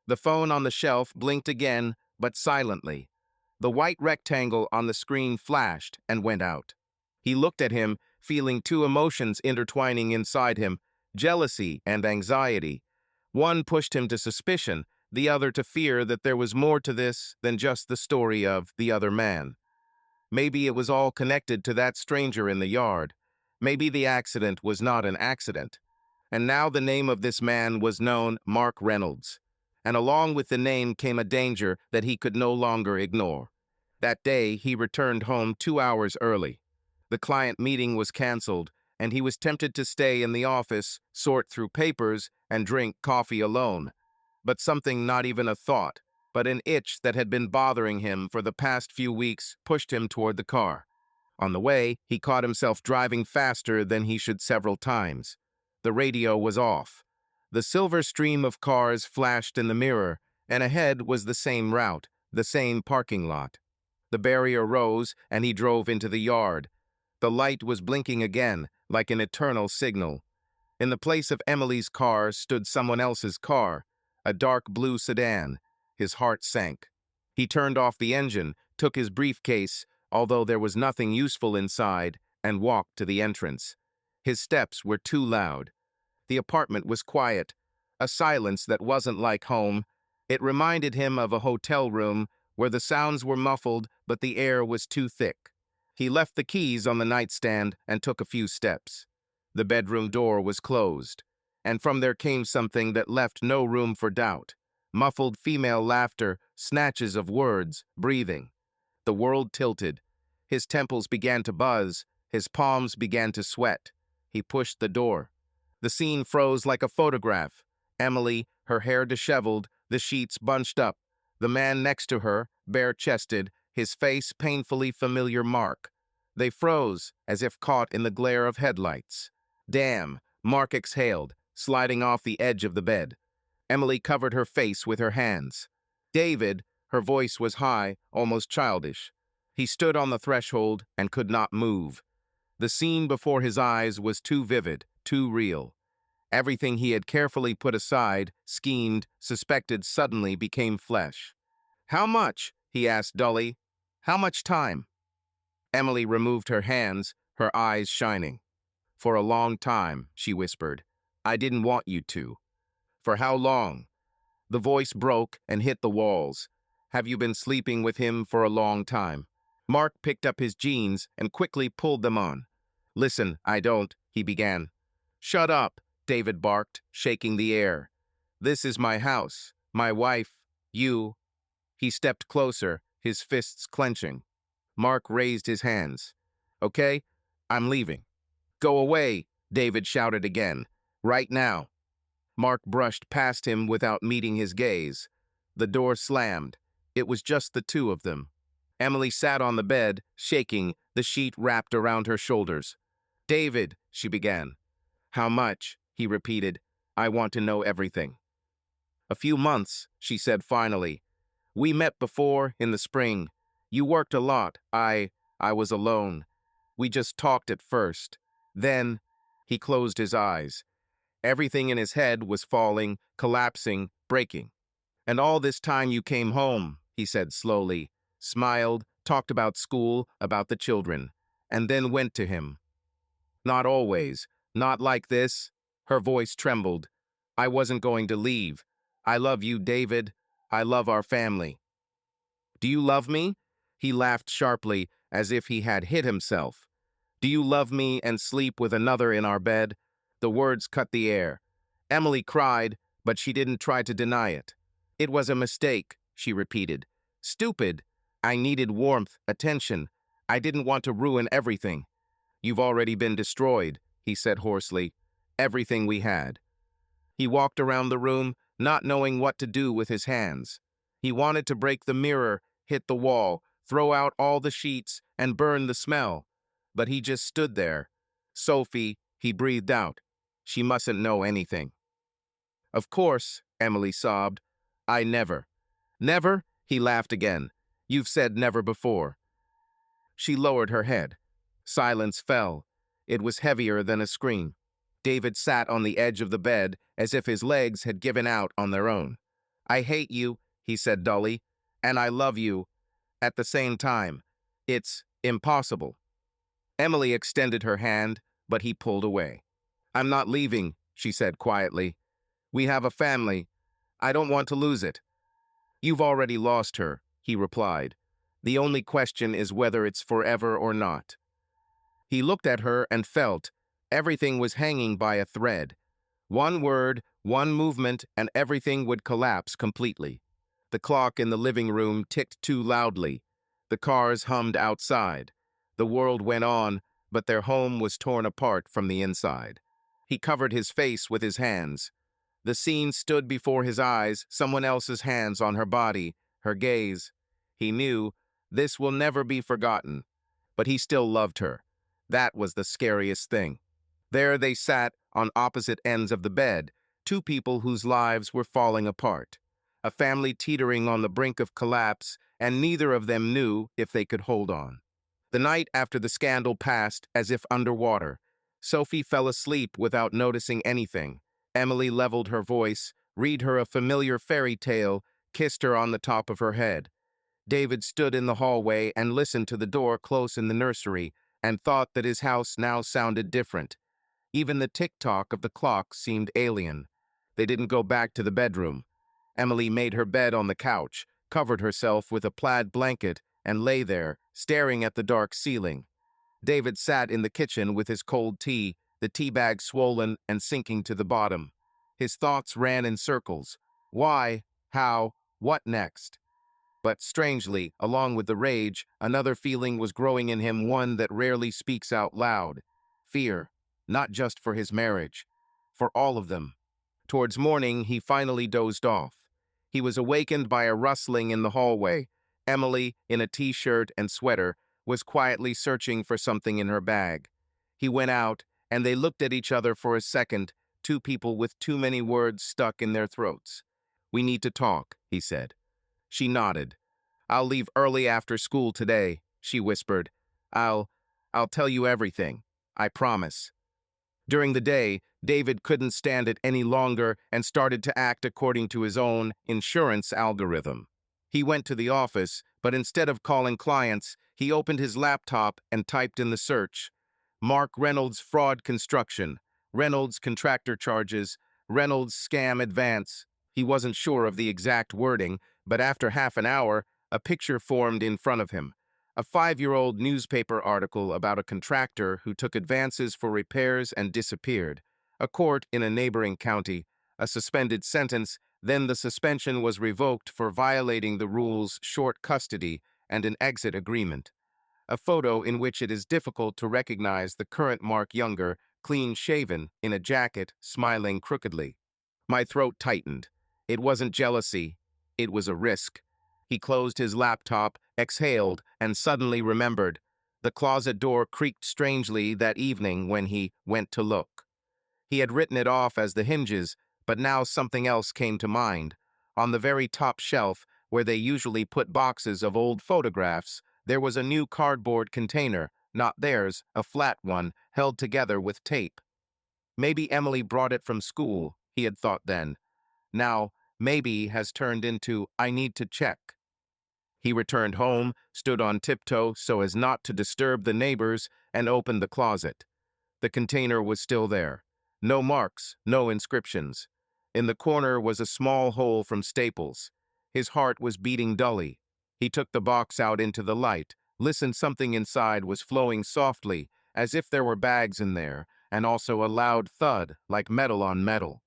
The phone on the shelf blinked again, but silently. The white rectangle on the screen flashed and went out. He looked at him, feeling two emotions intertwining inside him, jealousy and anxiety. One pushed him to suspicion, the other to fear that there was more to this than just the story of the other man. Maybe it was all connected to that stranger in the yard. Maybe the accident was not an accident. And now the name of this man was known, Mark Reynolds. And along with the name came a danger that he could no longer ignore. That day, he returned home 2 hours early. The client meeting was canceled, and he was tempted to stay in the office, sort through papers, and drink coffee alone. But something, not even a thought, but an itch that had been bothering him for the past few weeks, pushed him toward the car. On the way, he caught himself driving faster than he should several times. The radio was off. The silver stream of cars flashed in the mirror, and ahead was the same route, the same parking lot. The barrier rose, and he drove into the yard. The light was blinking again, like an eternal signal. In the place of Emily's car stood someone else's car, a dark blue sedan. His heart sank. He turned off the engine, took his briefcase, although there was nothing useful inside, and walked to the entrance. His steps were too loud. The apartment was quiet, a silence that wasn't like home. It reminded him of a hotel room where the sounds were muffled, but the air was too thick. He left the keys on the nightstand and took a few steps. The bedroom door was closed, and from there came something that left no room for doubt. Muffled female laughter, snatches of words, breathing. The world tilted. His temples began to buzz. His palms began to sweat. He pushed the door. The scene froze like a photograph. Emily, her hair disheveled, the sheets bunched up. The man next to her, bare-chested, his face painfully familiar Mark. They froze, as if caught in the glare of headlights. "Damn," Mark exhaled, sliding off the edge of the bed. Emily covered her face with her hands. "David," her voice was high, almost childish. He stood on the threshold and could not move. The scene before his eyes was too vivid, too real. Everything he had carefully put aside, schemed, suspected suddenly became flesh. "How much?" he asked dully. "How much time?" Emily removed her hands, her eyes shining. "For a long time," she whispered. "I didn't want you to." "For how long?" The voice broke and hit the walls. "Have you been sleeping with him for a long time?" Mark picked up his jeans and quickly pulled them on. "Listen, I don't," he began. "Shut up," David barked, shaking the air. "This is my house, my wife, you." He stepped closer, his fists clenching. Mark raised his hands. "Okay, I'm leaving." "Go away," David shouted again. "Right now." Mark brushed past him without meeting his gaze. The door slammed. It was just the two of them. Emily sat on the bed, shaking, the sheet wrapped around her shoulders. "David," she began. "How much?" he repeated. "I want to know everything." "A few months," she said finally. "We met before, in the spring. You worked a lot. I was alone. We just talked at first. Then," he closed his eyes. Everything in his head was falling, collapsing, breaking. "And all this time you came home," he said slowly, smiled, talked about school, about the children, and then went to him. "Not always. Not like this." Her voice trembled. "I wasn't going to leave. I love you, David. I love our family." "Do you love me?" He laughed sharply, as if he had hit himself. "Do you love me and sleep with another in our bed?" The words cut the air. Emily cried, but she didn't try to deny it. It was a mistake, she repeated. Stupid. I needed warmth, attention. I didn't want to ruin everything. You've already been destroyed, he said hoarsely. Everything we had. He walked around the room, not knowing what to do with his hands. He wanted to break the mirror, hit the wall, throw out all the sheets, and burn the smell. But he just stood there. Sophie, he breathed out. She mustn't know anything. Of course, Emily sobbed. I never. Never? He laughed again. You've said never before. She lowered her head. Silence fell. It was heavier than a scream. David sat on the edge of the bed as if his legs had given out on their own. I hate you, he said dully, and I love you at the same time. It's impossible. Emily extended her hand, but he pulled away. I'm not leaving, she said quietly. We have a family. I don't want to lose it. You've already lost her, he replied. The only question is whether it's forever or not. He looked at her and felt everything was hanging by a thread. One word, one movement, and everything would collapse completely. The clock in the living room ticked too loudly. The cars hummed outside. The world went on, but their home was torn apart from the inside. He covered his face with his hands. The scene stood before his eyes, someone else's hands on her body, her gaze. He knew this will never be forgotten, but he still loved her. That was the scariest thing. There they sat on opposite ends of the bed, two people whose lives were falling apart, a family teetering on the brink of collapse, and neither of them knew if they could hold on. The night after the scandal passed as if underwater. Sophie fell asleep without noticing anything. Emily leveled her voice, read her a familiar fairy tale, kissed her on the top of her head. David stood in the hallway and listened to the door close in the nursery and thought that his house now sounded different. Even the tick-tock of the clock seemed alien. They didn't go back to the bedroom. Emily made her bed on the couch, covered herself with a plaid blanket, and lay there, staring at the dark ceiling. David sat in the kitchen with his cold tea, the tea bag swollen and sinking to the bottom. His thoughts ran in circles. Why? How? What next? But strangely, along with the rage, another feeling was growing in him, one that rarely speaks out loud. Fear. Not just for his marriage. For all of them. Towards morning, he finally dozed off. He was awakened by a rustling in the hallway. Emily, in a t-shirt and sweater, was quietly searching for something in her bag. He went out, and they looked at each other for a second, two people with too many words stuck in their throats. We need to talk, he said. She nodded. I'll leave early after school today, she whispered. I'll tell you everything. I promise. During the day, David couldn't stand it any longer and started to act according to his own insurance algorithm. He went to the office, but instead of calling clients, he opened his laptop and typed in the search. Mark Reynolds fraud construction, Reynolds contractor charges, Reynolds scam advance. He wasn't sure of the exact wording, but after half an hour, a picture formed in front of him. A 5-year-old newspaper article about a contractor who took advances for repairs and disappeared. A court in a neighboring county. A suspended sentence, then the suspension was revoked for violating the rules, short custody, and an exit agreement. A photo in which it is difficult to recognize the current Mark Younger, clean-shaven, in a jacket, smiling crookedly. My throat tightened. It wasn't jealousy. It was a risk. He closed his laptop, exhaled, and suddenly remembered. The closet door creaked strangely that evening when he went to look. He had written it off as the hinges, but now something else came to mind. On the very top shelf, where they usually put boxes of old photographs, there was a new cardboard container, not theirs, a flat one, held together with tape. Maybe Emily brought it from school, he had thought then. Now, maybe has turned into, I need to check. He returned home, stood on tiptoe so as not to disturb the neighbors, and opened the closet. The container was still there. No marks, no inscriptions. In the corner was a small hole from staples. His heart was beating dully. He took the box out into the light, listened. Something inside was flowing softly, as if there were bags in there, and also a loud thud, like metal on metal.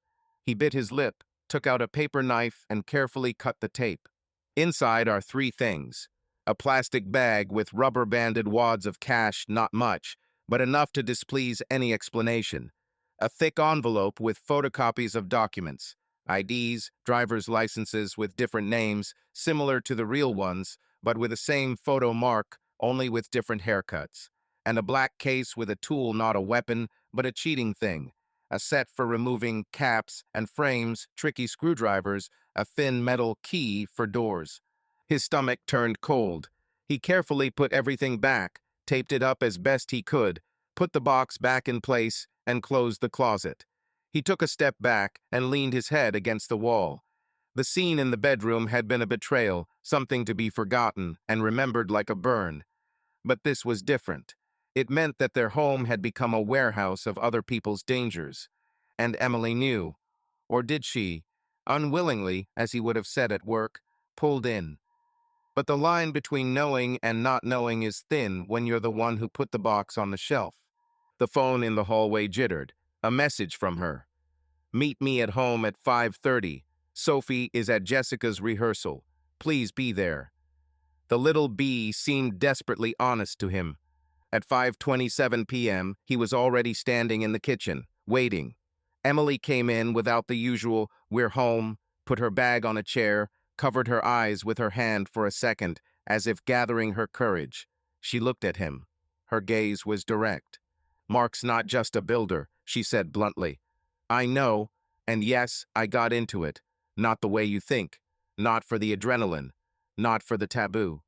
He bit his lip, took out a paper knife, and carefully cut the tape. Inside are three things: a plastic bag with rubber-banded wads of cash, not much, but enough to displease any explanation; a thick envelope with photocopies of documents, IDs, driver's licenses with different names, similar to the real ones, but with the same photo mark, only with different haircuts; and a black case with a tool, not a weapon, but a cheating thing, a set for removing caps and frames, tricky screwdrivers, a thin metal key for doors. His stomach turned cold. He carefully put everything back, taped it up as best he could, put the box back in place, and closed the closet. He took a step back and leaned his head against the wall. The scene in the bedroom had been a betrayal, something to be forgotten and remembered like a burn. But this was different. It meant that their home had become a warehouse of other people's dangers. And Emily knew. Or did she? Unwillingly, as he would have said at work, pulled in. But the line between knowing and not knowing is thin when you're the one who put the box on the shelf. The phone in the hallway jittered. A message from her. "Meet me at home at 5:30. Sophie is at Jessica's rehearsal. Please be there." The little bee seemed desperately honest to him. At 5:27 p.m., he was already standing in the kitchen, waiting. Emily came in without the usual "we're home," put her bag on a chair, covered her eyes with her hand for a second, as if gathering her courage. She looked at him. Her gaze was direct. "Mark's not just a builder," she said bluntly. "I know, and yes, I got into it. Not the way you think. Not for the adrenaline. Not for the taboo.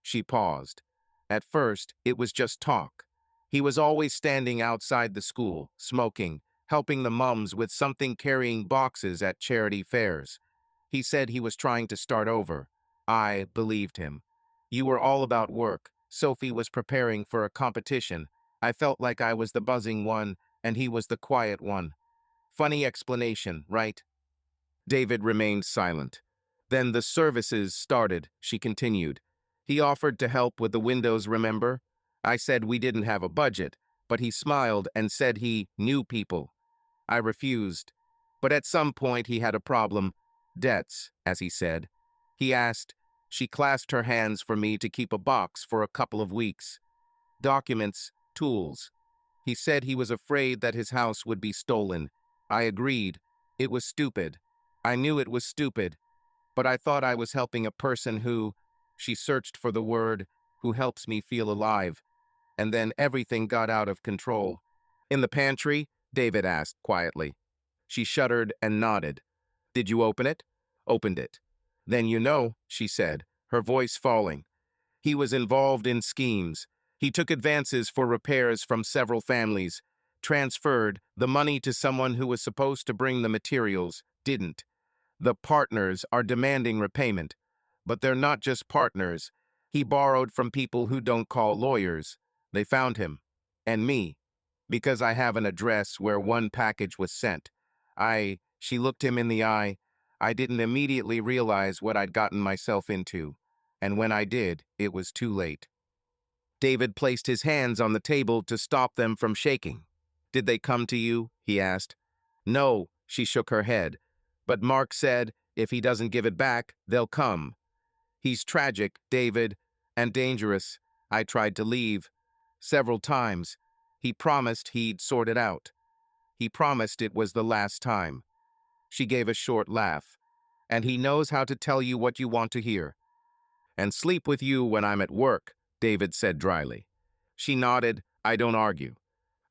She paused. At first, it was just talk. He was always standing outside the school, smoking, helping the mums with something, carrying boxes at charity fairs. He said he was trying to start over. I believed him. You were all about work. Sophie was preparing for a competition. I felt like I was the buzzing one, and he was the quiet one. Funny explanation, right?" David remained silent. "Then the services started," she continued. "He offered to help with the windows, remember? I said we didn't have a budget, but he smiled and said he knew people. I refused. But at some point he had a problem. Debts, as he said. He asked. She clasped her hands for me to keep a box for a couple of weeks. Documents, tools. He said he was afraid that his house would be stolen. I agreed. It was stupid. I knew it was stupid. But I thought I was helping a person who," she searched for the word, "who helps me feel alive. And then everything got out of control." "In the pantry?" David asked quietly. She shuddered and nodded. "Did you open it?" "Opened it." "Then you know," she said, her voice falling. "He was involved in schemes. He took advances for repairs from several families, transferred the money to someone who was supposed to bring the materials, didn't. The partners are demanding repayment. But they're not just partners. He borrowed from people who don't call lawyers. They found him. And me. Because I have an address where one package was sent. She looked him in the eye. I didn't immediately realize what I'd gotten myself into. And when I did, it was too late." David placed his hands on the table to stop them from shaking. "Did they come to you?" he asked. "No," she shook her head. "But Mark said, if he doesn't give it back, they'll come. He's tragic, David, and dangerous. I tried to leave. Several times. He promised he'd sort it out. He promised it was the last time." She gave a short laugh. "And he knows how to tell you what you want to hear." "And sleep with you when I'm at work," David said dryly. She nodded. "I don't argue."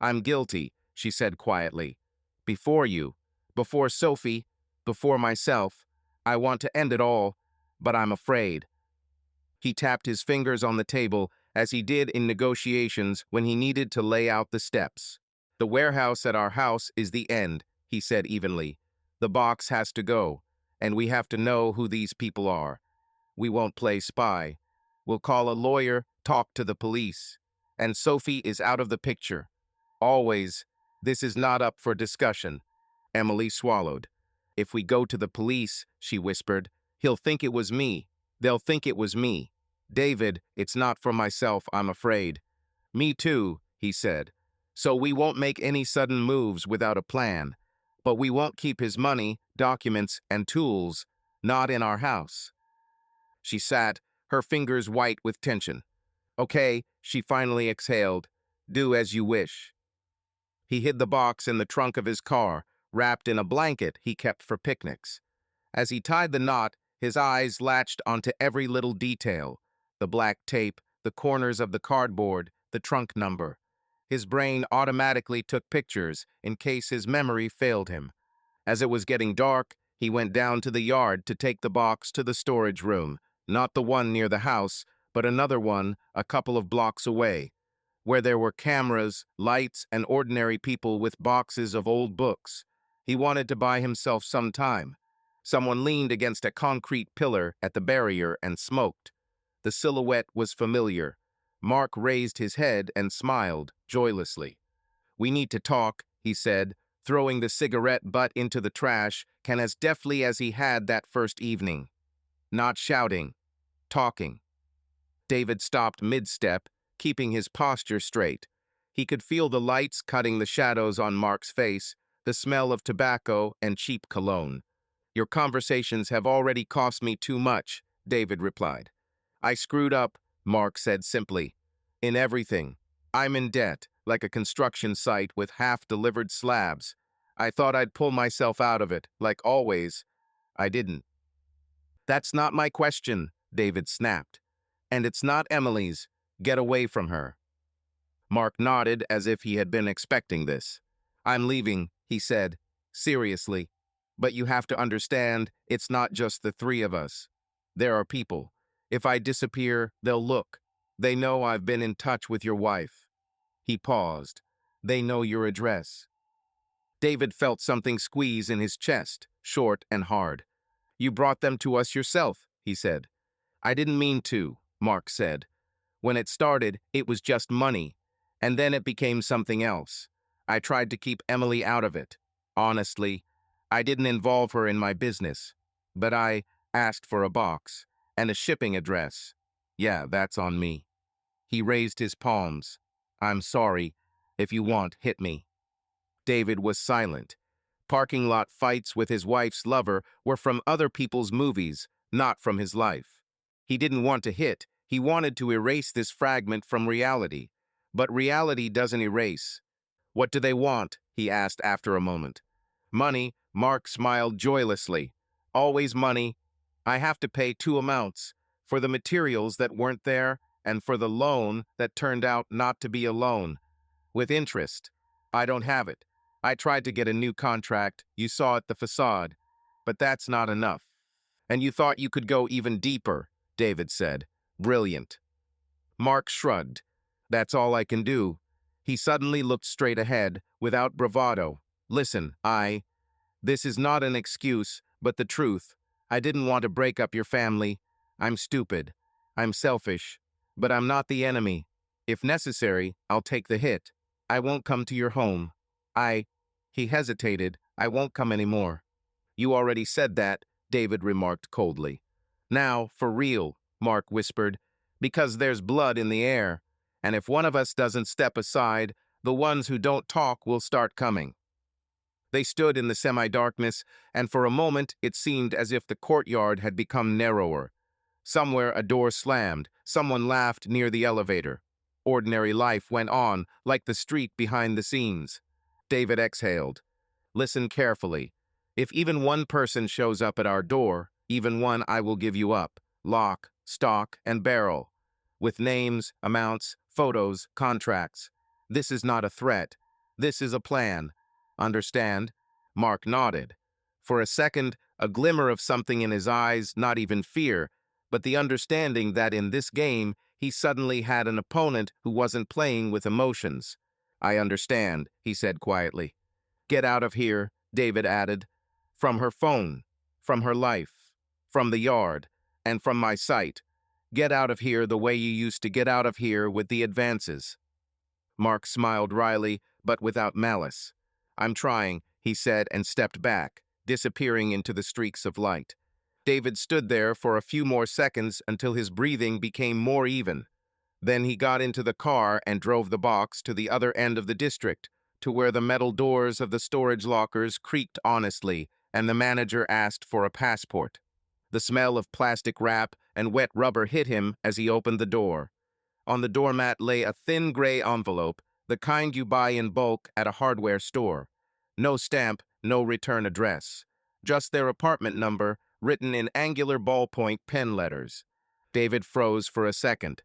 "I'm guilty," she said quietly. "Before you. Before Sophie. Before myself. I want to end it all, but I'm afraid." He tapped his fingers on the table as he did in negotiations when he needed to lay out the steps. "The warehouse at our house is the end," he said evenly. "The box has to go, and we have to know who these people are. We won't play spy. We'll call a lawyer, talk to the police. And Sophie is out of the picture. Always. This is not up for discussion." Emily swallowed. "If we go to the police," she whispered, "he'll think it was me. They'll think it was me. David, it's not for myself, I'm afraid." "Me too," he said. "So we won't make any sudden moves without a plan. But we won't keep his money, documents, and tools, not in our house. She sat, her fingers white with tension. Okay, she finally exhaled. Do as you wish. He hid the box in the trunk of his car, wrapped in a blanket he kept for picnics. As he tied the knot, his eyes latched onto every little detail: the black tape, the corners of the cardboard, the trunk number. His brain automatically took pictures in case his memory failed him. As it was getting dark, he went down to the yard to take the box to the storage room, not the one near the house, but another one a couple of blocks away, where there were cameras, lights, and ordinary people with boxes of old books. He wanted to buy himself some time. Someone leaned against a concrete pillar at the barrier and smoked. The silhouette was familiar. Mark raised his head and smiled joylessly. We need to talk, he said, throwing the cigarette butt into the trash, can as deftly as he had that first evening. Not shouting, talking. David stopped mid-step, keeping his posture straight. He could feel the lights cutting the shadows on Mark's face, the smell of tobacco and cheap cologne. Your conversations have already cost me too much, David replied. I screwed up, Mark said simply. In everything. I'm in debt, like a construction site with half-delivered slabs. I thought I'd pull myself out of it, like always. I didn't. That's not my question, David snapped. And it's not Emily's. Get away from her. Mark nodded as if he had been expecting this. I'm leaving, he said, seriously. But you have to understand, it's not just the three of us. There are people. If I disappear, they'll look. They know I've been in touch with your wife. He paused. They know your address. David felt something squeeze in his chest, short and hard. You brought them to us yourself, he said. I didn't mean to, Mark said. When it started, it was just money, and then it became something else. I tried to keep Emily out of it. Honestly, I didn't involve her in my business, but I asked for a box and a shipping address. Yeah, that's on me. He raised his palms. I'm sorry. If you want, hit me. David was silent. Parking lot fights with his wife's lover were from other people's movies, not from his life. He didn't want to hit. He wanted to erase this fragment from reality. But reality doesn't erase. What do they want? He asked after a moment. Money, Mark smiled joylessly. Always money. I have to pay two amounts, for the materials that weren't there and for the loan that turned out not to be a loan. With interest. I don't have it. I tried to get a new contract, you saw it the facade, but that's not enough. And you thought you could go even deeper, David said. Brilliant. Mark shrugged. That's all I can do. He suddenly looked straight ahead, without bravado. Listen, this is not an excuse, but the truth. I didn't want to break up your family. I'm stupid. I'm selfish. But I'm not the enemy. If necessary, I'll take the hit. I won't come to your home. He hesitated. I won't come anymore. You already said that, David remarked coldly. Now, for real, Mark whispered, because there's blood in the air, and if one of us doesn't step aside, the ones who don't talk will start coming. They stood in the semi-darkness, and for a moment it seemed as if the courtyard had become narrower. Somewhere a door slammed, someone laughed near the elevator. Ordinary life went on, like the street behind the scenes. David exhaled. Listen carefully. If even one person shows up at our door, even one, I will give you up. Lock, stock, and barrel. With names, amounts, photos, contracts. This is not a threat. This is a plan. Understand? Mark nodded. For a second, a glimmer of something in his eyes, not even fear, but the understanding that in this game, he suddenly had an opponent who wasn't playing with emotions. I understand, he said quietly. Get out of here, David added. From her phone, from her life, from the yard, and from my sight. Get out of here the way you used to get out of here with the advances. Mark smiled wryly, but without malice. I'm trying, he said, and stepped back, disappearing into the streaks of light. David stood there for a few more seconds until his breathing became more even. Then he got into the car and drove the box to the other end of the district, to where the metal doors of the storage lockers creaked honestly, and the manager asked for a passport. The smell of plastic wrap and wet rubber hit him as he opened the door. On the doormat lay a thin gray envelope, the kind you buy in bulk at a hardware store. No stamp, no return address. Just their apartment number, written in angular ballpoint pen letters. David froze for a second.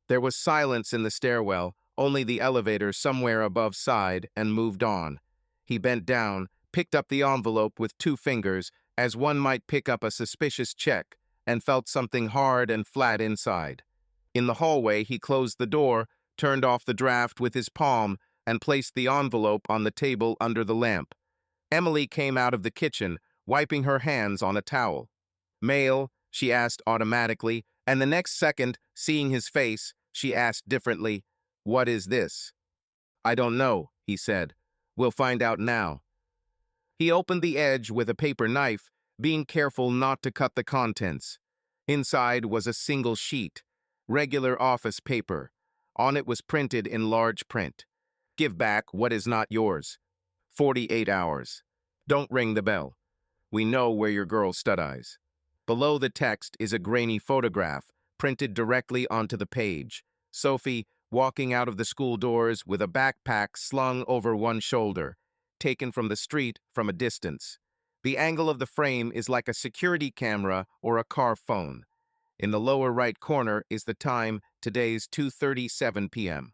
There was silence in the stairwell, only the elevator somewhere above sighed, and moved on. He bent down, picked up the envelope with 2 fingers, as one might pick up a suspicious check, and felt something hard and flat inside. In the hallway, he closed the door, turned off the draft with his palm, and placed the envelope on the table under the lamp. Emily came out of the kitchen, wiping her hands on a towel. "Mail?" she asked automatically, and the next second, seeing his face, she asked differently, "What is this?" "I don't know," he said. "We'll find out now." He opened the edge with a paper knife, being careful not to cut the contents. Inside was a single sheet, regular office paper. On it was printed in large print. "Give back what is not yours. 48 hours. Don't ring the bell. We know where your girl studies." Below the text is a grainy photograph, printed directly onto the page. Sophie, walking out of the school doors with a backpack slung over one shoulder, taken from the street from a distance. The angle of the frame is like a security camera or a car phone. In the lower right corner is the time, today's 2:37 p.m.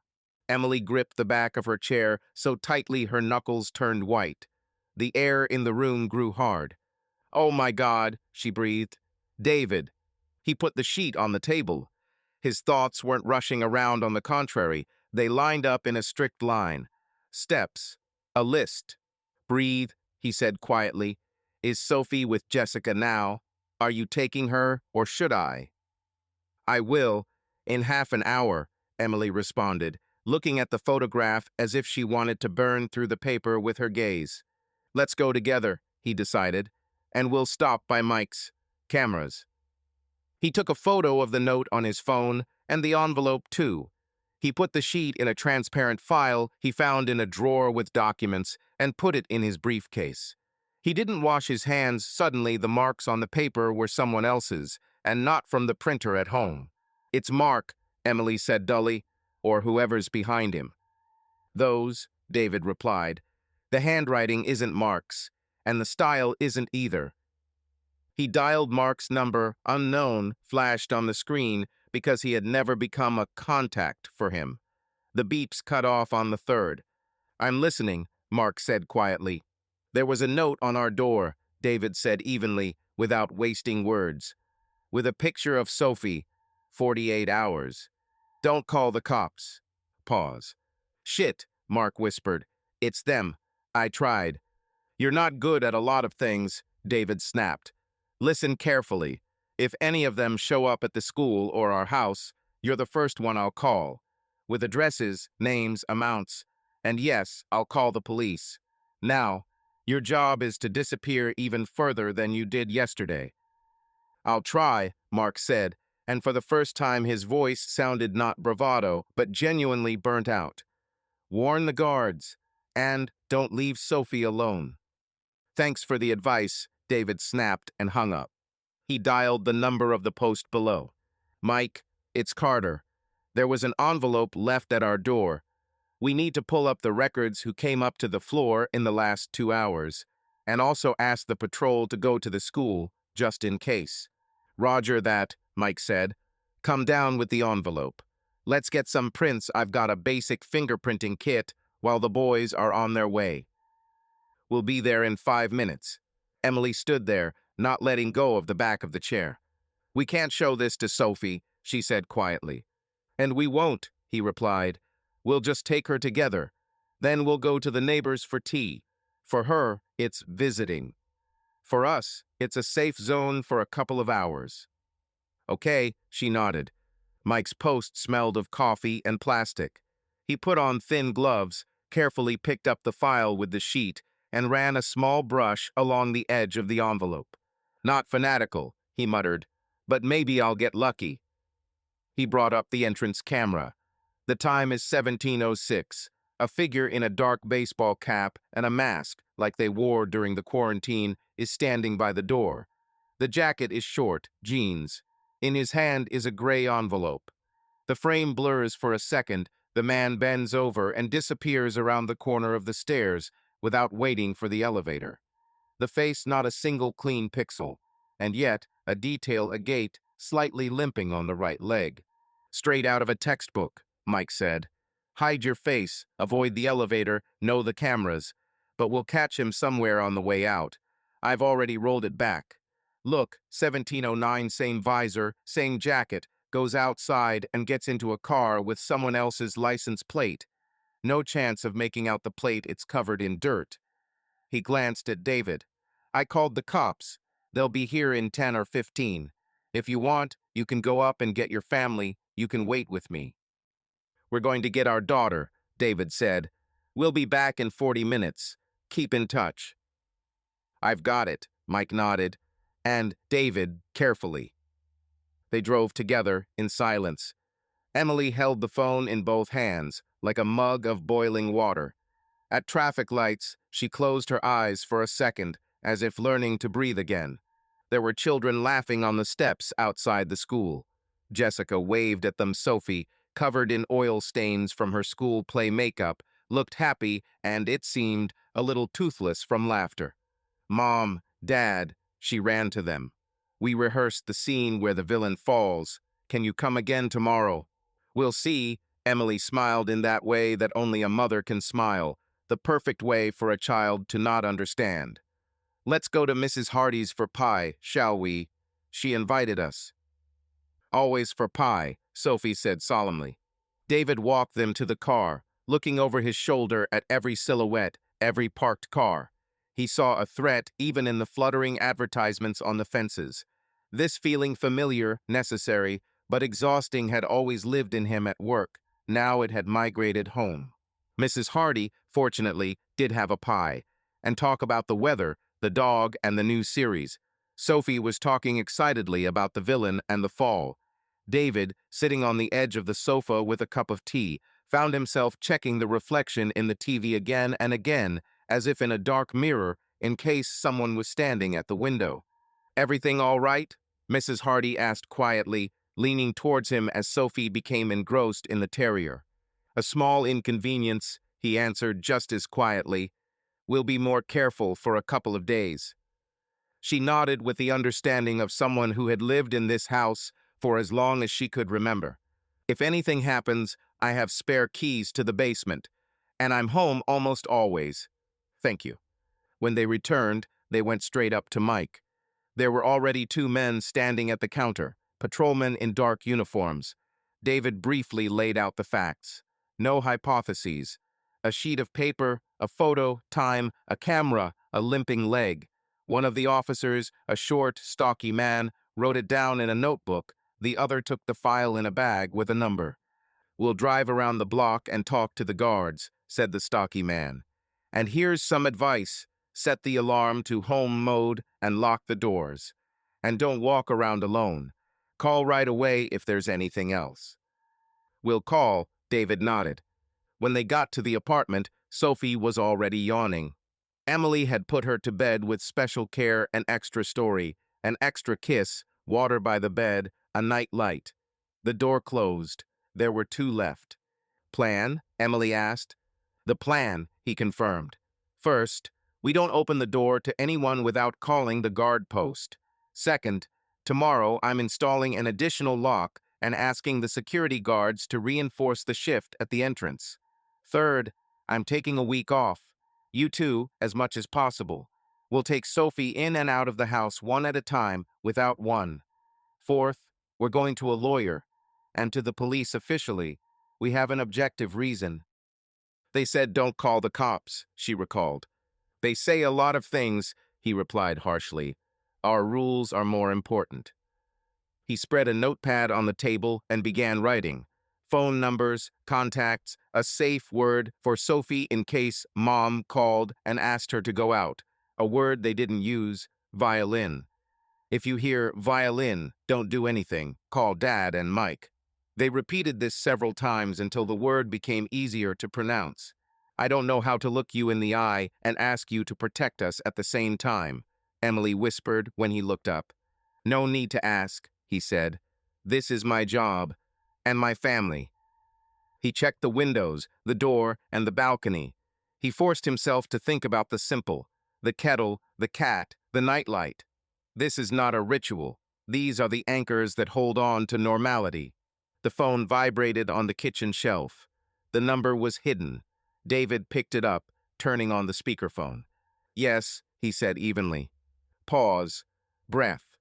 Emily gripped the back of her chair so tightly her knuckles turned white. The air in the room grew hard. "Oh my God," she breathed. "David." He put the sheet on the table. His thoughts weren't rushing around, on the contrary. They lined up in a strict line. Steps. A list. "Breathe," he said quietly. "Is Sophie with Jessica now? Are you taking her, or should I?" "I will, in half an hour," Emily responded, looking at the photograph as if she wanted to burn through the paper with her gaze. "Let's go together," he decided, "and we'll stop by Mike's. Cameras." He took a photo of the note on his phone, and the envelope too. He put the sheet in a transparent file he found in a drawer with documents and put it in his briefcase. He didn't wash his hands. Suddenly, the marks on the paper were someone else's, and not from the printer at home. "It's Mark," Emily said dully, "or whoever's behind him." "Those," David replied. "The handwriting isn't Mark's, and the style isn't either." He dialed Mark's number. Unknown flashed on the screen because he had never become a contact for him. The beeps cut off on the third. "I'm listening," Mark said quietly. "There was a note on our door," David said evenly, without wasting words. "With a picture of Sophie. 48 hours. Don't call the cops." Pause. "Shit," Mark whispered. "It's them. I tried." "You're not good at a lot of things," David snapped. "Listen carefully. If any of them show up at the school or our house, you're the first one I'll call. With addresses, names, amounts. And yes, I'll call the police. Now, your job is to disappear even further than you did yesterday." "I'll try," Mark said, and for the first time his voice sounded not bravado, but genuinely burnt out. "Warn the guards, and don't leave Sophie alone." "Thanks for the advice," David snapped and hung up. He dialed the number of the post below. "Mike, it's Carter. There was an envelope left at our door. We need to pull up the records who came up to the floor in the last 2 hours, and also ask the patrol to go to the school, just in case." "Roger that," Mike said. "Come down with the envelope. Let's get some prints. I've got a basic fingerprinting kit while the boys are on their way." "We'll be there in 5 minutes." Emily stood there, not letting go of the back of the chair. "We can't show this to Sophie," she said quietly. "And we won't," he replied. "We'll just take her together. Then we'll go to the neighbors for tea. For her, it's visiting. For us, it's a safe zone for a couple of hours." "Okay," she nodded. Mike's post smelled of coffee and plastic. He put on thin gloves, carefully picked up the file with the sheet, and ran a small brush along the edge of the envelope. "Not fanatical," he muttered, "but maybe I'll get lucky." He brought up the entrance camera. "The time is 17:06. A figure in a dark baseball cap and a mask, like they wore during the quarantine, is standing by the door. The jacket is short, jeans. In his hand is a gray envelope. The frame blurs for a second, the man bends over and disappears around the corner of the stairs without waiting for the elevator. The face not a single clean pixel, and yet a detail agate, slightly limping on the right leg. Straight out of a textbook, Mike said. Hide your face, avoid the elevator, know the cameras. But we'll catch him somewhere on the way out. I've already rolled it back. Look, 1709, same visor, same jacket, goes outside and gets into a car with someone else's license plate. No chance of making out the plate, it's covered in dirt. He glanced at David. I called the cops. They'll be here in 10 or 15. If you want, you can go up and get your family. You can wait with me. We're going to get our daughter, David said. We'll be back in 40 minutes. Keep in touch. I've got it, Mike nodded, and David carefully. They drove together in silence. Emily held the phone in both hands, like a mug of boiling water. At traffic lights, she closed her eyes for a second, as if learning to breathe again. There were children laughing on the steps outside the school. Jessica waved at them. Sophie, covered in oil stains from her school play makeup, looked happy and, it seemed, a little toothless from laughter. Mom, Dad, she ran to them. We rehearsed the scene where the villain falls. Can you come again tomorrow? We'll see. Emily smiled in that way that only a mother can smile, the perfect way for a child to not understand. Let's go to Mrs. Hardy's for pie, shall we? She invited us. Always for pie, Sophie said solemnly. David walked them to the car, looking over his shoulder at every silhouette, every parked car. He saw a threat even in the fluttering advertisements on the fences. This feeling, familiar, necessary, but exhausting, had always lived in him at work. Now it had migrated home. Mrs. Hardy, fortunately, did have a pie, and talk about the weather, the dog, and the new series. Sophie was talking excitedly about the villain and the fall. David, sitting on the edge of the sofa with a cup of tea, found himself checking the reflection in the TV again and again, as if in a dark mirror, in case someone was standing at the window. Everything all right? Mrs. Hardy asked quietly, leaning towards him as Sophie became engrossed in the terrier. A small inconvenience, he answered just as quietly. We'll be more careful for a couple of days. She nodded with the understanding of someone who had lived in this house for as long as she could remember. If anything happens, I have spare keys to the basement, and I'm home almost always. Thank you. When they returned, they went straight up to Mike. There were already two men standing at the counter, patrolmen in dark uniforms. David briefly laid out the facts. No hypotheses. A sheet of paper, a photo, time, a camera, a limping leg. One of the officers, a short, stocky man, wrote it down in a notebook. The other took the file in a bag with a number. We'll drive around the block and talk to the guards, said the stocky man. And here's some advice. Set the alarm to home mode and lock the doors. And don't walk around alone. Call right away if there's anything else. We'll call, David nodded. When they got to the apartment, Sophie was already yawning. Emily had put her to bed with special care, an extra story, an extra kiss, water by the bed, a night light. The door closed. There were two left. Plan? Emily asked. The plan, he confirmed. First, we don't open the door to anyone without calling the guard post. Second, tomorrow I'm installing an additional lock and asking the security guards to reinforce the shift at the entrance. Third, I'm taking a week off. You too, as much as possible. We'll take Sophie in and out of the house one at a time, without one. Fourth, we're going to a lawyer, and to the police officially. We have an objective reason. They said don't call the cops, she recalled. They say a lot of things, he replied harshly. Our rules are more important. He spread a notepad on the table and began writing. Phone numbers, contacts, a safe word for Sophie in case Mom called and asked her to go out. A word they didn't use, violin. If you hear violin, don't do anything. Call Dad and Mike. They repeated this several times until the word became easier to pronounce. I don't know how to look you in the eye and ask you to protect us at the same time, Emily whispered when he looked up. No need to ask, he said. This is my job, and my family. He checked the windows, the door, and the balcony. He forced himself to think about the simple: the kettle, the cat, the nightlight. This is not a ritual. These are the anchors that hold on to normality. The phone vibrated on the kitchen shelf. The number was hidden. David picked it up, turning on the speakerphone. Yes, he said evenly. Pause. Breath.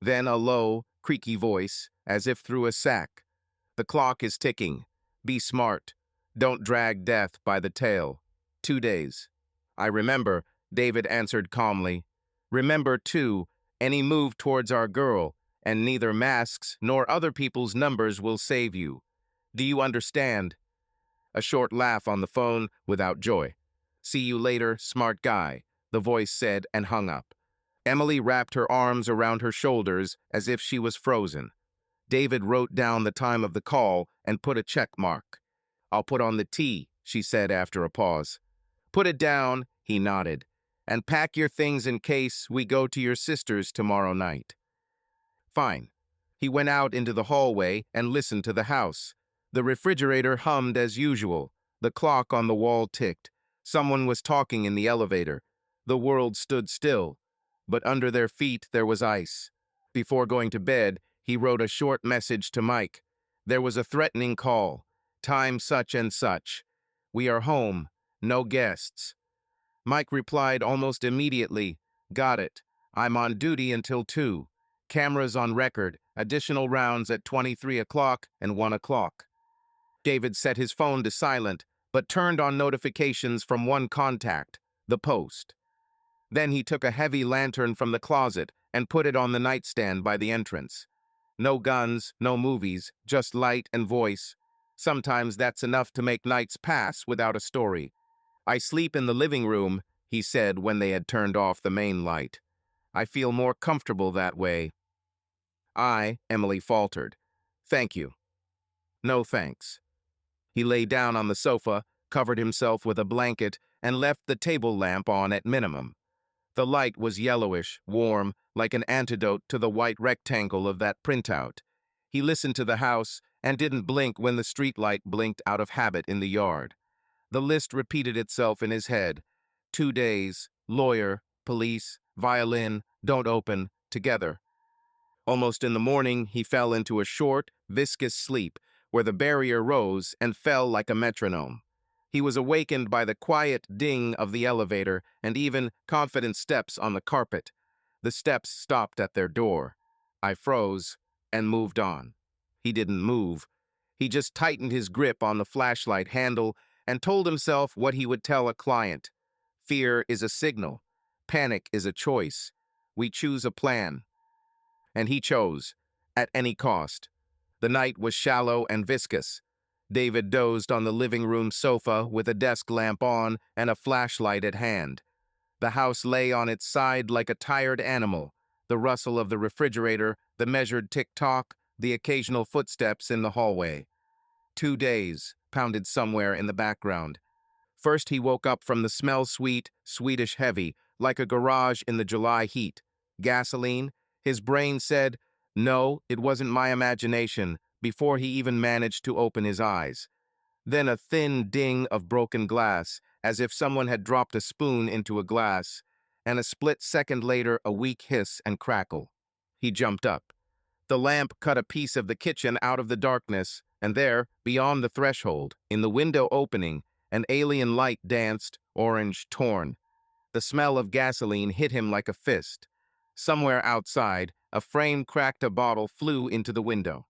Then a low, creaky voice, as if through a sack. The clock is ticking. Be smart. Don't drag death by the tail. 2 days. I remember, David answered calmly. Remember, too, any move towards our girl, and neither masks nor other people's numbers will save you. Do you understand? A short laugh on the phone without joy. See you later, smart guy, the voice said and hung up. Emily wrapped her arms around her shoulders as if she was frozen. David wrote down the time of the call and put a check mark. I'll put on the tea, she said after a pause. Put it down, he nodded, and pack your things in case we go to your sister's tomorrow night. Fine. He went out into the hallway and listened to the house. The refrigerator hummed as usual. The clock on the wall ticked. Someone was talking in the elevator. The world stood still, but under their feet there was ice. Before going to bed, he wrote a short message to Mike. There was a threatening call. Time such and such. We are home. No guests. Mike replied almost immediately. Got it. I'm on duty until 2. Cameras on record. Additional rounds at 23 o'clock and 1 o'clock. David set his phone to silent, but turned on notifications from one contact, the Post. Then he took a heavy lantern from the closet and put it on the nightstand by the entrance. No guns, no movies, just light and voice. Sometimes that's enough to make nights pass without a story. I sleep in the living room, he said when they had turned off the main light. I feel more comfortable that way. Emily faltered. Thank you. No thanks. He lay down on the sofa, covered himself with a blanket, and left the table lamp on at minimum. The light was yellowish, warm, like an antidote to the white rectangle of that printout. He listened to the house and didn't blink when the streetlight blinked out of habit in the yard. The list repeated itself in his head. 2 days, lawyer, police, violin, don't open, together. Almost in the morning, he fell into a short, viscous sleep where the barrier rose and fell like a metronome. He was awakened by the quiet ding of the elevator and even confident steps on the carpet. The steps stopped at their door. I froze and moved on. He didn't move. He just tightened his grip on the flashlight handle and told himself what he would tell a client. Fear is a signal. Panic is a choice. We choose a plan. And he chose, at any cost. The night was shallow and viscous. David dozed on the living room sofa with a desk lamp on and a flashlight at hand. The house lay on its side like a tired animal, the rustle of the refrigerator, the measured tick-tock, the occasional footsteps in the hallway. 2 days pounded somewhere in the background. First he woke up from the smell-sweet, Swedish heavy, like a garage in the July heat. Gasoline? His brain said, no, it wasn't my imagination, before he even managed to open his eyes. Then a thin ding of broken glass, as if someone had dropped a spoon into a glass, and a split second later a weak hiss and crackle. He jumped up. The lamp cut a piece of the kitchen out of the darkness, and there, beyond the threshold, in the window opening, an alien light danced, orange torn. The smell of gasoline hit him like a fist. Somewhere outside, a frame cracked, a bottle flew into the window.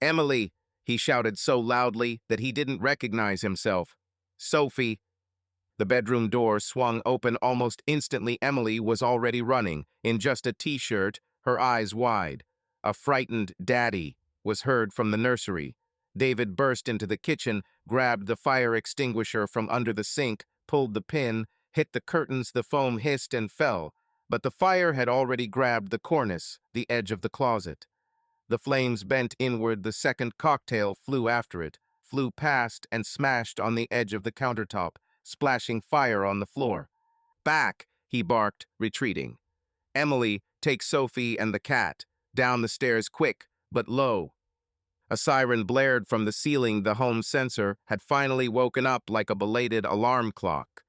Emily, he shouted so loudly that he didn't recognize himself. Sophie. The bedroom door swung open almost instantly. Emily was already running, in just a t-shirt, her eyes wide. A frightened "Daddy" was heard from the nursery. David burst into the kitchen, grabbed the fire extinguisher from under the sink, pulled the pin, hit the curtains, the foam hissed and fell. But the fire had already grabbed the cornice, the edge of the closet. The flames bent inward, the second cocktail flew after it, flew past and smashed on the edge of the countertop, splashing fire on the floor. "Back!" he barked, retreating. "Emily, take Sophie and the cat. Down the stairs quick, but low." A siren blared from the ceiling. The home sensor had finally woken up like a belated alarm clock.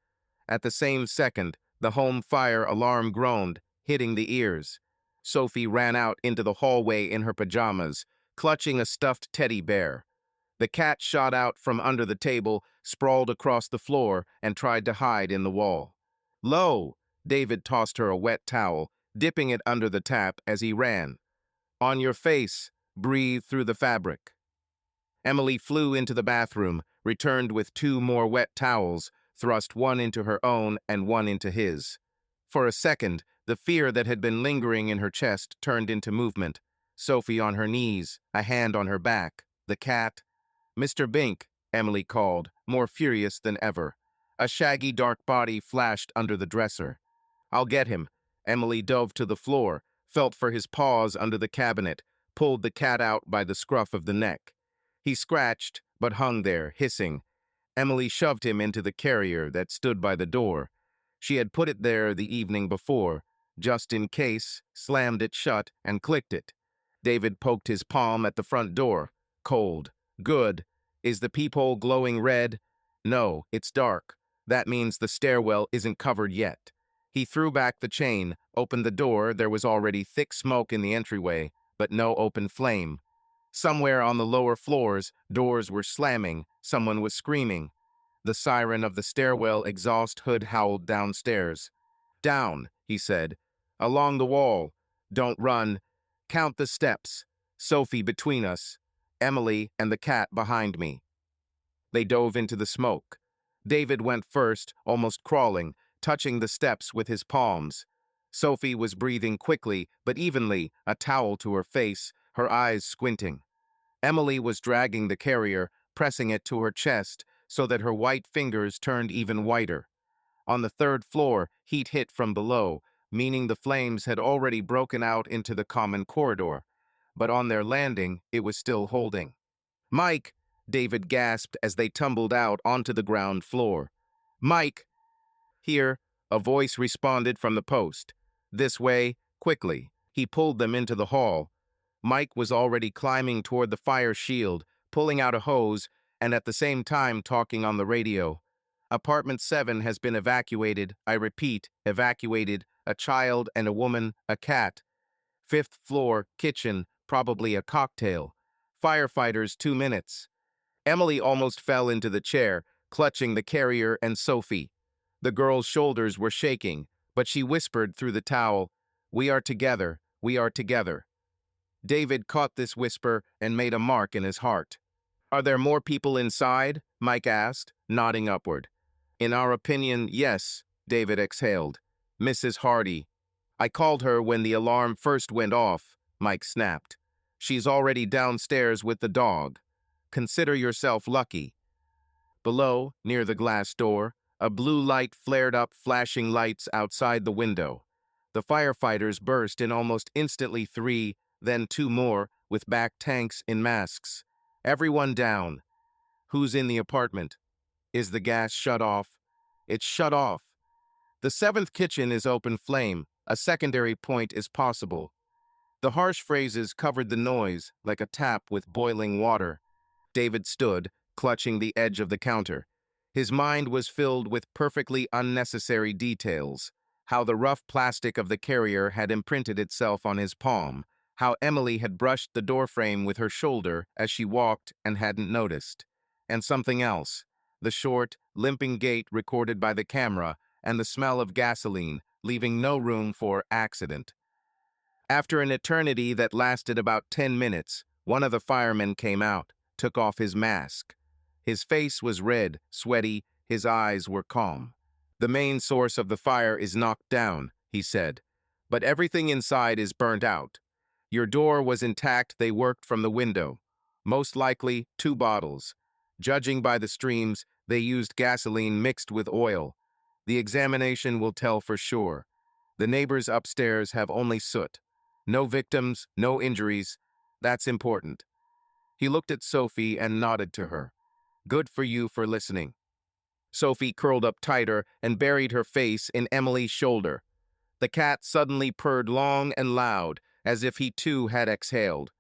At the same second, the home fire alarm groaned, hitting the ears. Sophie ran out into the hallway in her pajamas, clutching a stuffed teddy bear. The cat shot out from under the table, sprawled across the floor, and tried to hide in the wall. "Lo!" David tossed her a wet towel, dipping it under the tap as he ran. "On your face, breathe through the fabric." Emily flew into the bathroom, returned with 2 more wet towels, thrust one into her own and one into his. For a second, the fear that had been lingering in her chest turned into movement. Sophie on her knees, a hand on her back. The cat. "Mr. Bink," Emily called, more furious than ever. A shaggy dark body flashed under the dresser. "I'll get him." Emily dove to the floor, felt for his paws under the cabinet, pulled the cat out by the scruff of the neck. He scratched, but hung there, hissing. Emily shoved him into the carrier that stood by the door. She had put it there the evening before, just in case, slammed it shut, and clicked it. David poked his palm at the front door. Cold. Good. Is the peephole glowing red? No, it's dark. That means the stairwell isn't covered yet. He threw back the chain, opened the door. There was already thick smoke in the entryway, but no open flame. Somewhere on the lower floors, doors were slamming. Someone was screaming. The siren of the stairwell exhaust hood howled downstairs. "Down," he said. "Along the wall. Don't run. Count the steps. Sophie between us. Emily and the cat behind me." They dove into the smoke. David went first, almost crawling, touching the steps with his palms. Sophie was breathing quickly but evenly, a towel to her face, her eyes squinting. Emily was dragging the carrier, pressing it to her chest so that her white fingers turned even whiter. On the 3rd floor, heat hit from below, meaning the flames had already broken out into the common corridor. But on their landing, it was still holding. "Mike!" David gasped as they tumbled out onto the ground floor. "Mike!" Here, a voice responded from the post. "This way, quickly." He pulled them into the hall. Mike was already climbing toward the fire shield, pulling out a hose, and at the same time talking on the radio. "Apartment 7 has been evacuated. I repeat, evacuated. A child and a woman, a cat. 5th floor, kitchen, probably a cocktail. Firefighters 2 minutes." Emily almost fell into the chair, clutching the carrier and Sophie. The girl's shoulders were shaking, but she whispered through the towel, "We are together. We are together." David caught this whisper and made a mark in his heart. "Are there more people inside?" Mike asked, nodding upward. "In our opinion, yes," David exhaled. "Mrs. Hardy." "I called her when the alarm first went off," Mike snapped. "She's already downstairs with the dog. Consider yourself lucky." Below, near the glass door, a blue light flared up, flashing lights outside the window. The firefighters burst in almost instantly, 3, then 2 more, with back tanks in masks. "Everyone down." "Who's in the apartment?" "Is the gas shut off?" "It's shut off." "The 7th kitchen is open flame. A secondary point is possible." The harsh phrases covered the noise like a tap with boiling water. David stood, clutching the edge of the counter. His mind was filled with perfectly unnecessary details. How the rough plastic of the carrier had imprinted itself on his palm. How Emily had brushed the doorframe with her shoulder as she walked and hadn't noticed. And something else. The short, limping gait recorded by the camera and the smell of gasoline, leaving no room for accident. After an eternity that lasted about 10 minutes, one of the firemen came out, took off his mask. His face was red, sweaty, his eyes were calm. "The main source of the fire is knocked down," he said, "but everything inside is burnt out. Your door was intact. They worked from the window. Most likely 2 bottles. Judging by the streams, they used gasoline mixed with oil. The examination will tell for sure. The neighbors upstairs have only soot. No victims, no injuries. That's important." He looked at Sophie and nodded to her. "Good for you for listening." Sophie curled up tighter and buried her face in Emily's shoulder. The cat suddenly purred long and loud, as if he too had exhaled.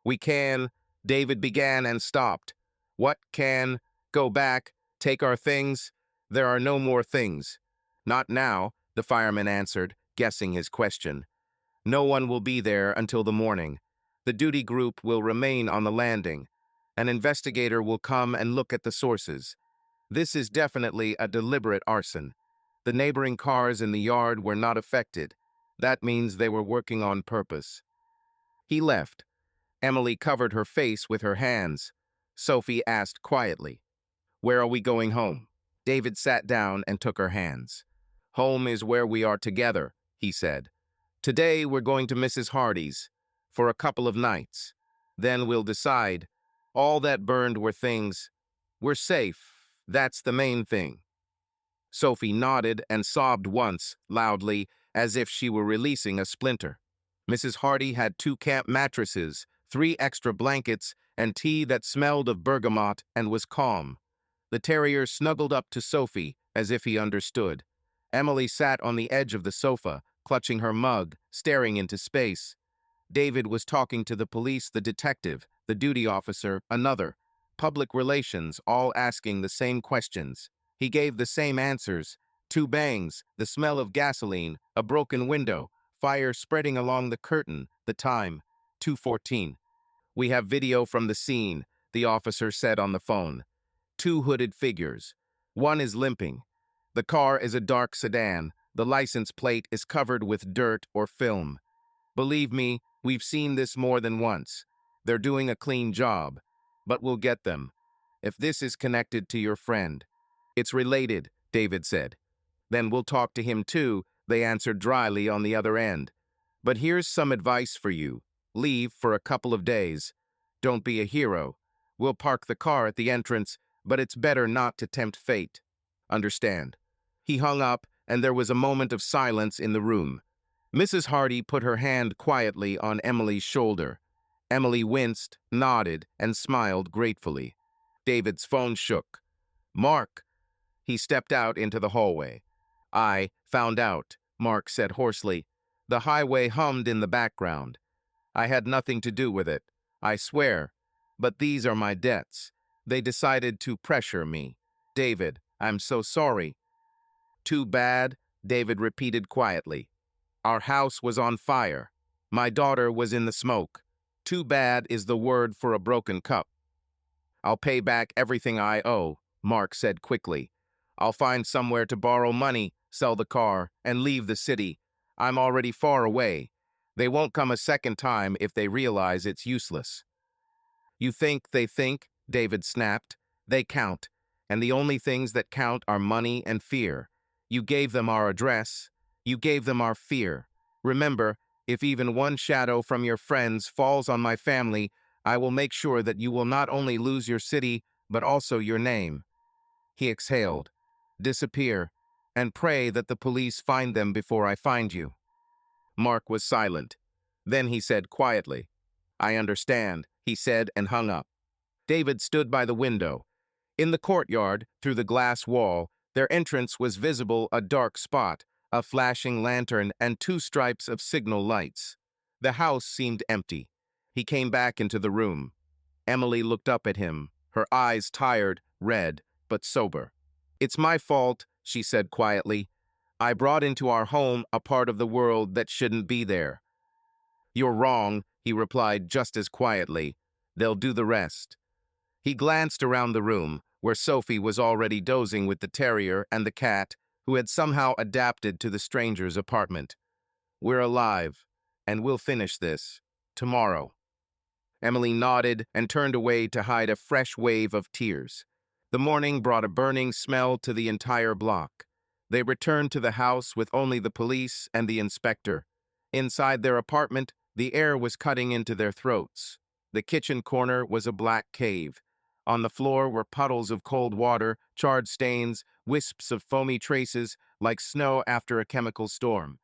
"We can," David began and stopped. "What can? Go back, take our things? There are no more things." "Not now," the fireman answered, guessing his question. "No one will be there until the morning. The duty group will remain on the landing. An investigator will come and look at the sources. This is definitely a deliberate arson. The neighboring cars in the yard were not affected. That means they were working on purpose." He left. Emily covered her face with her hands. Sophie asked quietly, "Where are we going home?" David sat down and took her hands. "Home is where we are together," he said. "Today we're going to Mrs. Hardy's for a couple of nights. Then we'll decide. All that burned were things. We're safe. That's the main thing." Sophie nodded and sobbed once, loudly, as if she were releasing a splinter. Mrs. Hardy had 2 camp mattresses, 3 extra blankets, and tea that smelled of bergamot and was calm. The terrier snuggled up to Sophie, as if he understood. Emily sat on the edge of the sofa, clutching her mug, staring into space. David was talking to the police, the detective, the duty officer, another. Public relations, all asking the same questions. He gave the same answers. 2 bangs, the smell of gasoline, a broken window, fire spreading along the curtain, the time, 2:14. "We have video from the scene," the officer said on the phone. 2 hooded figures. One is limping. The car is a dark sedan. The license plate is covered with dirt or film. "Believe me, we've seen this more than once. They're doing a clean job. But we'll get them. If this is connected to your friend." "It's related," David said. "Then we'll talk to him too," they answered dryly on the other end. "But here's some advice for you. Leave for a couple of days. Don't be a hero. We'll park the car at the entrance, but it's better not to tempt fate. Understand?" He hung up, and there was a moment of silence in the room. Mrs. Hardy put her hand quietly on Emily's shoulder. Emily winced, nodded, and smiled gratefully. David's phone shook. "Mark." He stepped out into the hallway. "I found out," Mark said hoarsely. The highway hummed in the background. "I had nothing to do with it, I swear. But these are my debts. They decided to pressure me. David, I'm so sorry." "Too bad," David repeated quietly. "Our house was on fire. My daughter was in the smoke. Too bad is the word for a broken cup." "I'll pay back everything I owe," Mark said quickly. "I'll find somewhere to borrow money, sell the car, and leave the city. I'm already far away. They won't come a second time if they realize it's useless." "You think they think," David snapped. "They count, and the only things that count are money and fear. You gave them our address. You gave them our fear. Remember, if even one shadow from your friends falls on my family, I will make sure that you will not only lose your city, but also your name." He exhaled. "Disappear, and pray that the police find them before I find you." Mark was silent. Then he said quietly, "I understand," he said and hung up. David stood by the window. In the courtyard, through the glass wall, their entrance was visible a dark spot, a flashing lantern and 2 stripes of signal lights. The house seemed empty. He came back into the room. Emily looked up at him, her eyes tired, red, but sober. "It's my fault," she said quietly. "I brought into our home a part of the world that shouldn't be there." "You're wrong," he replied just as quietly. "They'll do the rest." He glanced around the room, where Sophie was already dozing with the terrier and the cat, who had somehow adapted to the stranger's apartment. "We're alive, and we'll finish this tomorrow." Emily nodded and turned away to hide a fresh wave of tears. The morning brought a burning smell to the entire block. They returned to the house with only the police and the inspector. Inside their apartment, the air was cutting into their throats. The kitchen corner was a black cave. On the floor were puddles of cold water, charred stains, wisps of foamy traces, like snow after a chemical storm.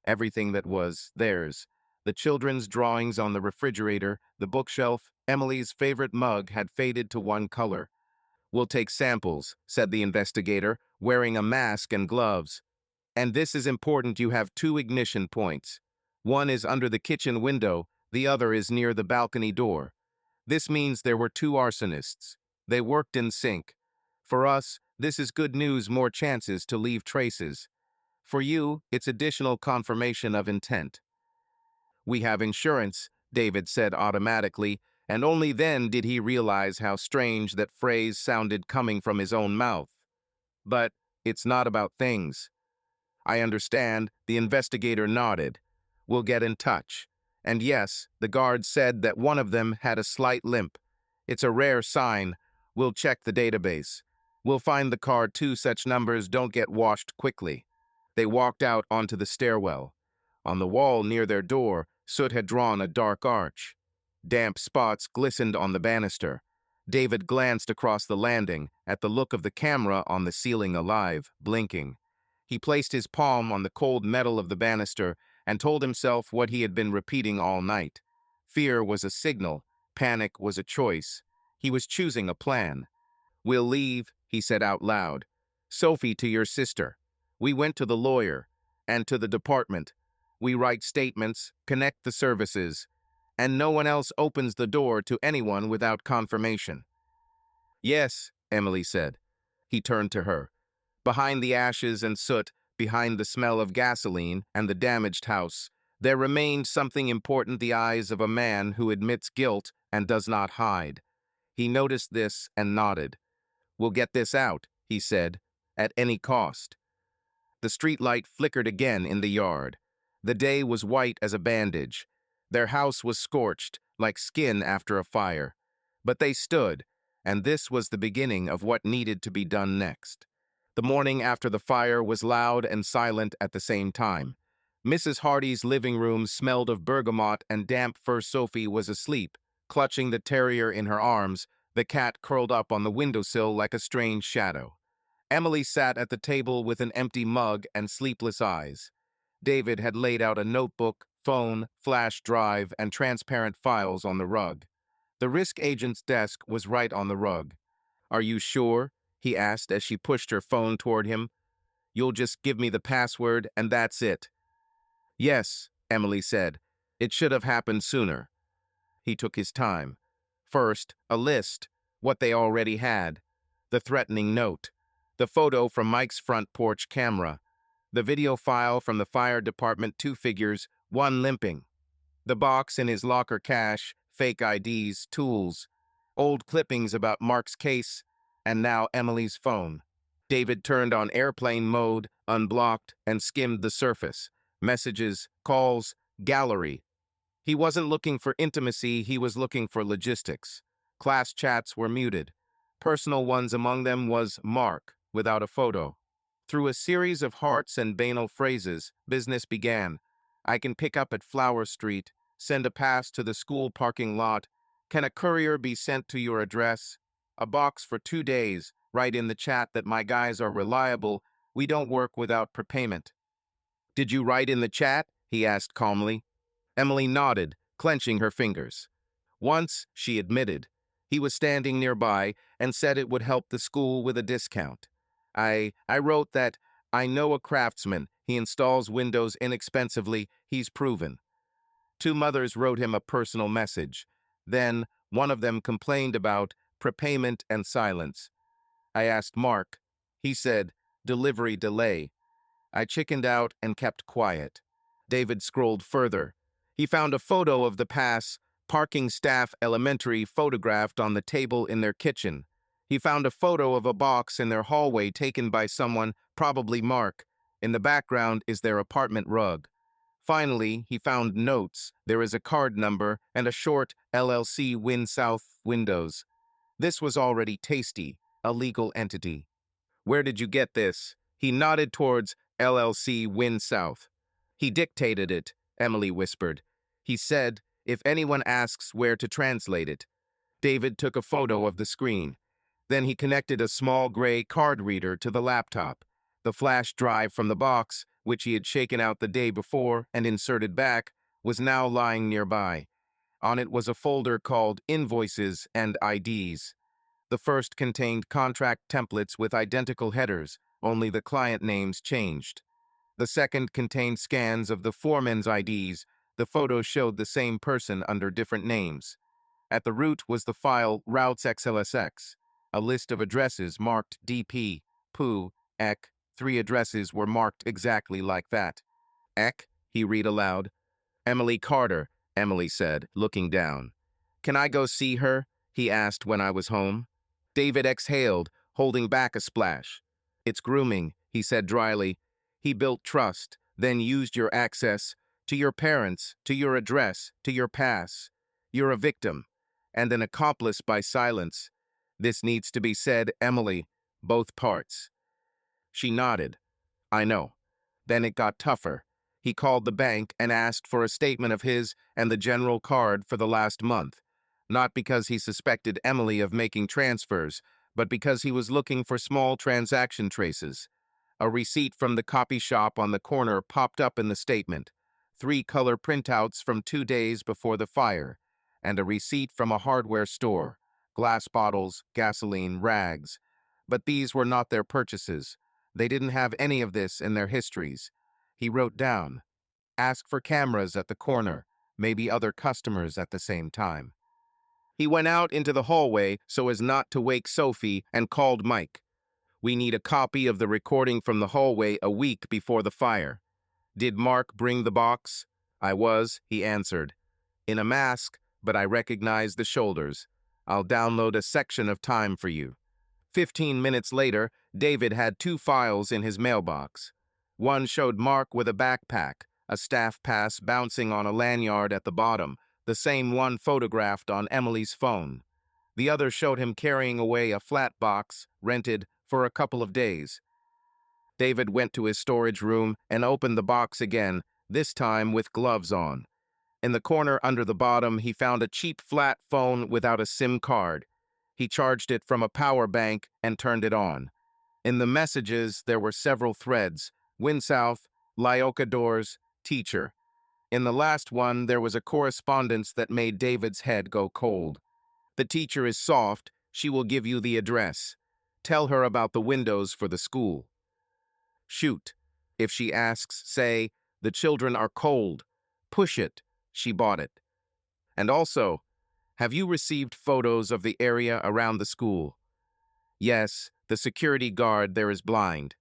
Everything that was theirs. The children's drawings on the refrigerator, the bookshelf, Emily's favorite mug had faded to one color. "We'll take samples," said the investigator, wearing a mask and gloves. "And this is important, you have two ignition points. One is under the kitchen window, the other is near the balcony door. This means there were two arsonists. They worked in sync. For us, this is good news, more chances to leave traces. For you, it's additional confirmation of intent." "We have insurance," David said automatically, and only then did he realize how strange that phrase sounded coming from his own mouth. "But it's not about things." "I understand," the investigator nodded. "We'll get in touch. And yes, the guard said that one of them had a slight limp. It's a rare sign. We'll check the database. We'll find the car too, such numbers don't get washed quickly." They walked out onto the stairwell. On the wall near their door, soot had drawn a dark arch. Damp spots glistened on the banister. David glanced across the landing, at the look of the camera on the ceiling alive, blinking. He placed his palm on the cold metal of the banister and told himself what he had been repeating all night. Fear was a signal, panic was a choice. He was choosing a plan. "We'll leave," he said out loud. "Sophie to your sister. We went to the lawyer and to the department. We write statements, connect the services, and no one else opens the door to anyone without confirmation." "Yes," Emily said. He turned to her. Behind the ashes and soot, behind the smell of gasoline and the damaged house, there remained something important: the eyes of a man who admits guilt and does not hide. He noticed this and nodded. "We'll get this out," he said, "at any cost." The streetlight flickered again in the yard. The day was white as a bandage. Their house was scorched, like skin after a fire. But they stood, and this was the beginning of what needed to be done next. The morning after the fire was loud and silent at the same time. Mrs. Hardy's living room smelled of bergamot and damp, for Sophie was asleep, clutching the terrier in her arms, the cat curled up on the windowsill like a strange shadow. Emily sat at the table with an empty mug and sleepless eyes. David had laid out a notebook, phone, flash drive, and transparent files on the rug. The risk agent's desk was right on the rug. "Are you sure?" he asked as she pushed her phone toward him. "You'll just give me the password and that's it." "Yes," Emily said. "It should have happened sooner." He took his time. First, a list, what they already had. The threatening note. The photo from Mike's front porch camera. The video file from the fire department, 2 figures, 1 limping. The box in his locker, cash, fake IDs, tools, old clippings about Mark's case, and now Emily's phone. David turned on airplane mode, unblocked, and skimmed the surface. Messages, calls, gallery. He wasn't looking for intimacy, he was looking for logistics. Class chats were muted. Personal ones among them was Mark, without a photo. Through a series of hearts and banal phrases, business began. "I can pick up at Flower Street. Send a pass to the school parking lot. Can a courier be sent to your address? A box for 2 days. Write in the chat that my guys are reliable. We don't work without prepayment." "Did you write in the chat?" he asked calmly. Emily nodded, clenching her fingers. "Once," she admitted. "He was standing nearby and said it would help the school with a discount. I wrote that I know a craftsman. He installs windows inexpensively. He's proven." 2 mothers wrote him a personal message. Then one of them complained about prepayment and silence. "I asked Mark. He said, delivery delay. I chickened out and kept quiet." David scrolled further. He found a photo of the pass, parking staff elementary, photographed on the table in their kitchen. He found a photo of a box in their hallway taken by someone, probably Mark. In the background is their apartment rug. Finally, he found notes. There is a card number and a short LLC Win South Windows. This was already tasty, a legal entity. "Where did you get this?" He nodded towards LLC Win South. "He dictated it," Emily whispered. "He said, if anyone asks where to translate it." David took a photo of the screen. Then he connected a small gray card reader to the laptop. The flash drive from the box, which he had shaken out the day before and inserted back, was now lying nearby. On it was a folder called Invoices and IDs. The first contained contract templates with identical headers, only the client names changed. The second contained scans of the foremen's IDs. The photos showed the same person under different names. At the root was the file routes XLSX, a list of addresses marked DP, POO, EC. 3 addresses were marked exactly like that. EC, he read aloud. Emily Carter, Emily said, looking down. Can I go see her? He asked when I was home. David exhaled, holding back a splash. It's grooming, he said dryly. He built trust, then used your access to your parents, to your address, to your pass. You're a victim, and an accomplice by silence. This needs to be said, Emily, both parts. She nodded. I know. Then it got tougher. He called the bank and asked for a statement of his and the general card for the last month. Not because he suspected Emily of making transfers, but because he was looking for small transaction traces. A receipt from the copy shop on the corner popped up in the statement. 3 color printouts from 2 days before the fire, and a receipt from a hardware store. Glass bottles, gasoline, rags. But these were not their purchases. They didn't have any of this in their histories. He wrote down, ask for cameras at the corner, maybe other customers at the same time. He went out into the hallway so as not to wake Sophie and called Mike. We need a copy of the recording from the hallway a week before the fire. Did Mark bring the box? I was, he answered. In a mask, but I recognize the shoulders. I'll download a section of time for you. 15 minutes later, David had 2 files in his mailbox. One showed Mark with a backpack, a staff pass bouncing on a lanyard at the bottom, the same one photographed on Emily's phone. The other showed him carrying away a flat box, rented, for a couple of days. David went to his storage room and opened the box again, this time with gloves on. In the corner under the bottom, he found a cheap flat phone without a SIM card. He charged it from a power bank and turned it on. In the messages, there were several threads. Winsouth, Lyoka Doors, Teacher. In the last one, there was a correspondence that made David's head go cold. The teacher is soft. She will give you the address. Tell her about the windows for the school. Shoot. If she asks, say, the children are cold. Push it. She bought it. And also, have you received photos of the area around the school? Yes, the security guard there is blind.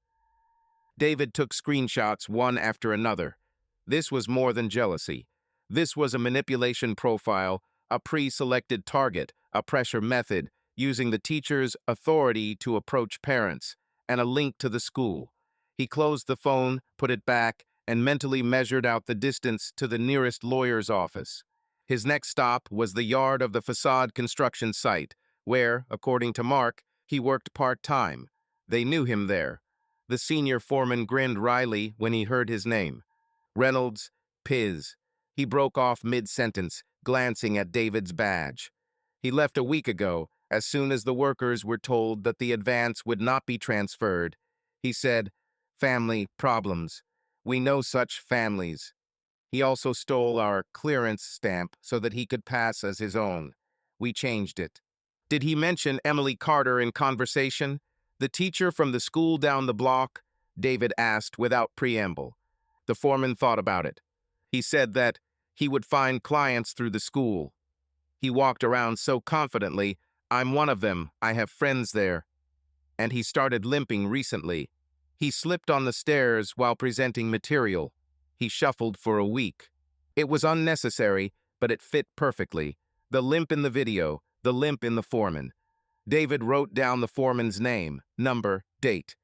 David took screenshots one after another. This was more than jealousy. This was a manipulation profile, a pre-selected target, a pressure method, using the teacher's authority to approach parents, and a link to the school. He closed the phone, put it back, and mentally measured out the distance to the nearest lawyer's office. His next stop was the yard of the facade construction site, where, according to Mark, he worked part-time. They knew him there. The senior foreman grinned wryly when he heard his name. Reynolds, Piz. He broke off mid-sentence, glancing at David's badge. He left a week ago, as soon as the workers were told that the advance would not be transferred. He said, family problems. We know such families. He also stole our clearance stamp so that he could pass as his own. We changed it. Did he mention Emily Carter in conversation? The teacher from the school down the block? David asked without preamble. The foreman thought about it. He said that he would find clients through the school. He walked around so confidently, I'm one of them, I have friends there. And he started limping recently. He slipped on the stairs while presenting material. He shuffled for a week. It was unnecessary, but it fit perfectly. The limp in the video, the limp in the foreman. David wrote down the foreman's name, number, date.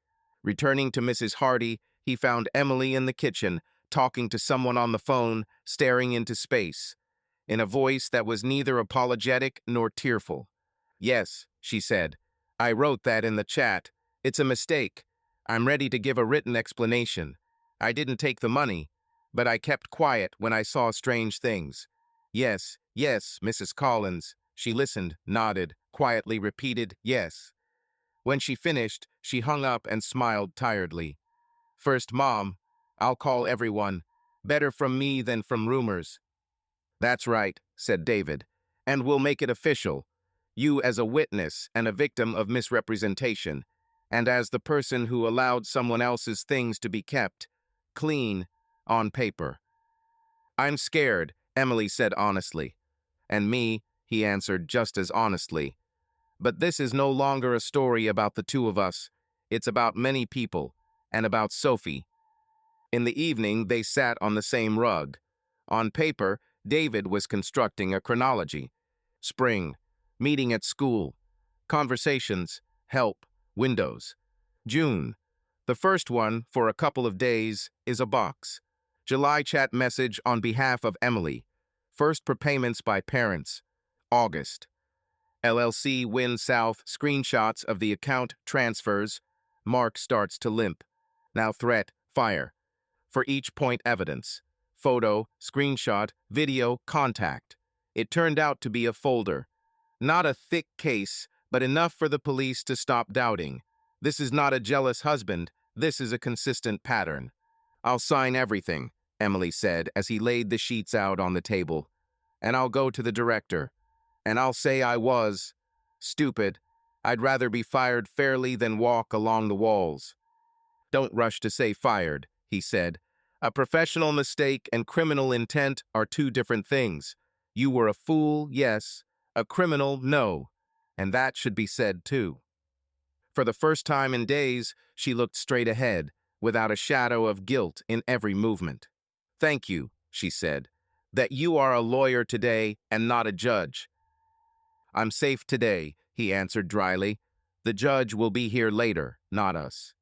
Returning to Mrs. Hardy, he found Emily in the kitchen, talking to someone on the phone, staring into space, in a voice that was neither apologetic nor tearful. Yes, she said. I wrote that in the chat. It's a mistake. I'm ready to give a written explanation. I didn't take the money, but I kept quiet when I saw strange things. Yes, yes, Mrs. Collins. She listened, nodded, quietly repeated, yes. When she finished, she hung up and smiled tiredly. First, Mom, I'll call everyone. Better from me than from rumors. That's right, said David, and we'll make it official. You as a witness and a victim of misrepresentation, and as the person who allowed someone else's things to be kept clean on paper. I'm scared, Emily said honestly. And me, he answered just as honestly. But this is no longer a story about the two of us. It's about many people, and about Sophie. In the evening, they sat on the same rug. On paper, David was constructing a chronology. Spring, meeting at school, conversations, help, windows. June, the first one, for a couple of days, is a box. July chat message on behalf of Emily. First prepayments by parents. August. LLC Win South screenshots of the account transfers. Mark starts to limp. Now threat, fire. For each point evidence. Photo, screenshot, video, contact. It turned out to be a folder. Not a thick case, but enough for the police to stop doubting. This is not a jealous husband. This is a consistent pattern. I'll sign everything, Emily said as he laid the sheets out on the table. And I'll go to the director. And I'll say I was stupid. I'd rather be fired fairly than walk along the walls. Don't rush to say fired, he said. A professional mistake and criminal intent are two different things. You were a fool, yes. A criminal, no. And that should be said too. For the first time in days, she looked straight ahead, without a shadow of guilt in every movement. Thank you, she said, that you are a lawyer today and not a judge. I'm safe today, he answered dryly. The judge will be here later, not us.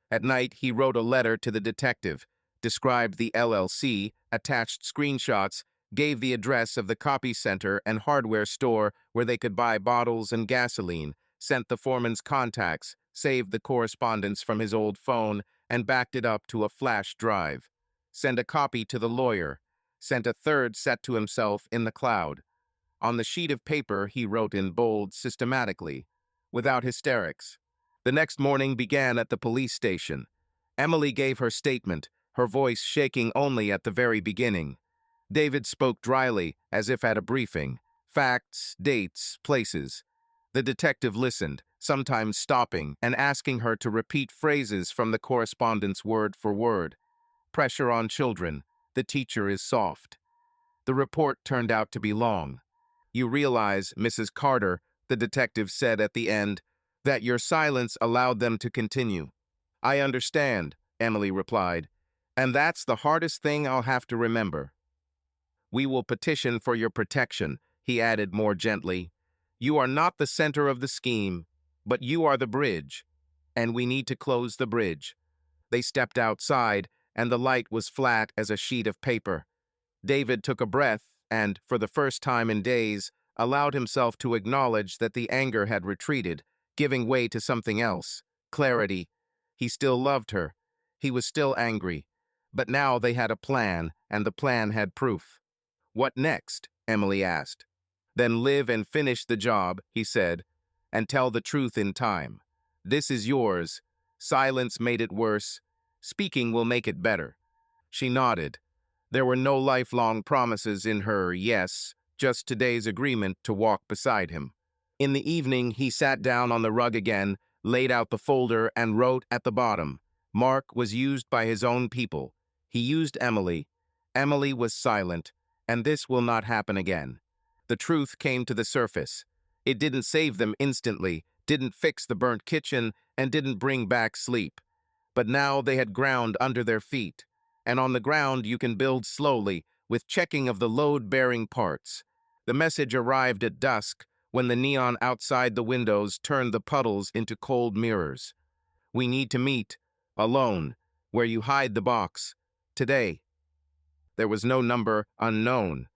At night, he wrote a letter to the detective, described the LLC, attached screenshots, gave the address of the copy center and hardware store where they could buy bottles and gasoline, sent the foreman's contacts, saved the correspondence from his old phone, and backed it up to a flash drive. Sent a copy to the lawyer, sent a third set to himself in the cloud. On the sheet of paper, he wrote in bold systematically, without hysterics. The next morning began at the police station. Emily gave her statement, her voice shaking only at the very beginning. David spoke dryly, as if at a briefing. Facts, dates, places. The detective listened, sometimes stopping and asking her to repeat phrases from the correspondence word for word. Pressure on children. The teacher is soft. The report turned out to be long. You realize, Mrs. Carter, the detective said at the end, that your silence allowed them to continue. I understand, Emily replied, and that's the hardest thing I'll have to remember. We will petition for your protection, he added more gently. You are not the center of the scheme, but you are the bridge, and we need to close the bridge. They stepped outside, and the light was flat as a sheet of paper. David took a breath and, for the first time in days, allowed himself to acknowledge that the anger had retreated, giving way to something else, clarity. He still loved her. He was still angry. But now they had a plan, and the plan had proof. What next? Emily asked. Then live and finish the job, he said, and tell the truth in time. This is yours. Silence made it worse. Speaking will make it better. She nodded. There were no lifelong promises in her yes, just today's agreement to walk beside him. In the evening, he sat down on the rug again, laid out the folder, and wrote at the bottom, Mark was used by his own people. He used Emily. Emily was silent, and this will not happen again. The truth came to the surface. It didn't save them instantly, didn't fix the burnt kitchen, and didn't bring back sleep. But now they had ground under their feet. And on the ground you can build slowly, with checking of the load-bearing parts. The message arrived at dusk, when the neon outside the windows turned the puddles into cold mirrors. We need to meet, alone, where you hide the box, today. There was no number unknown,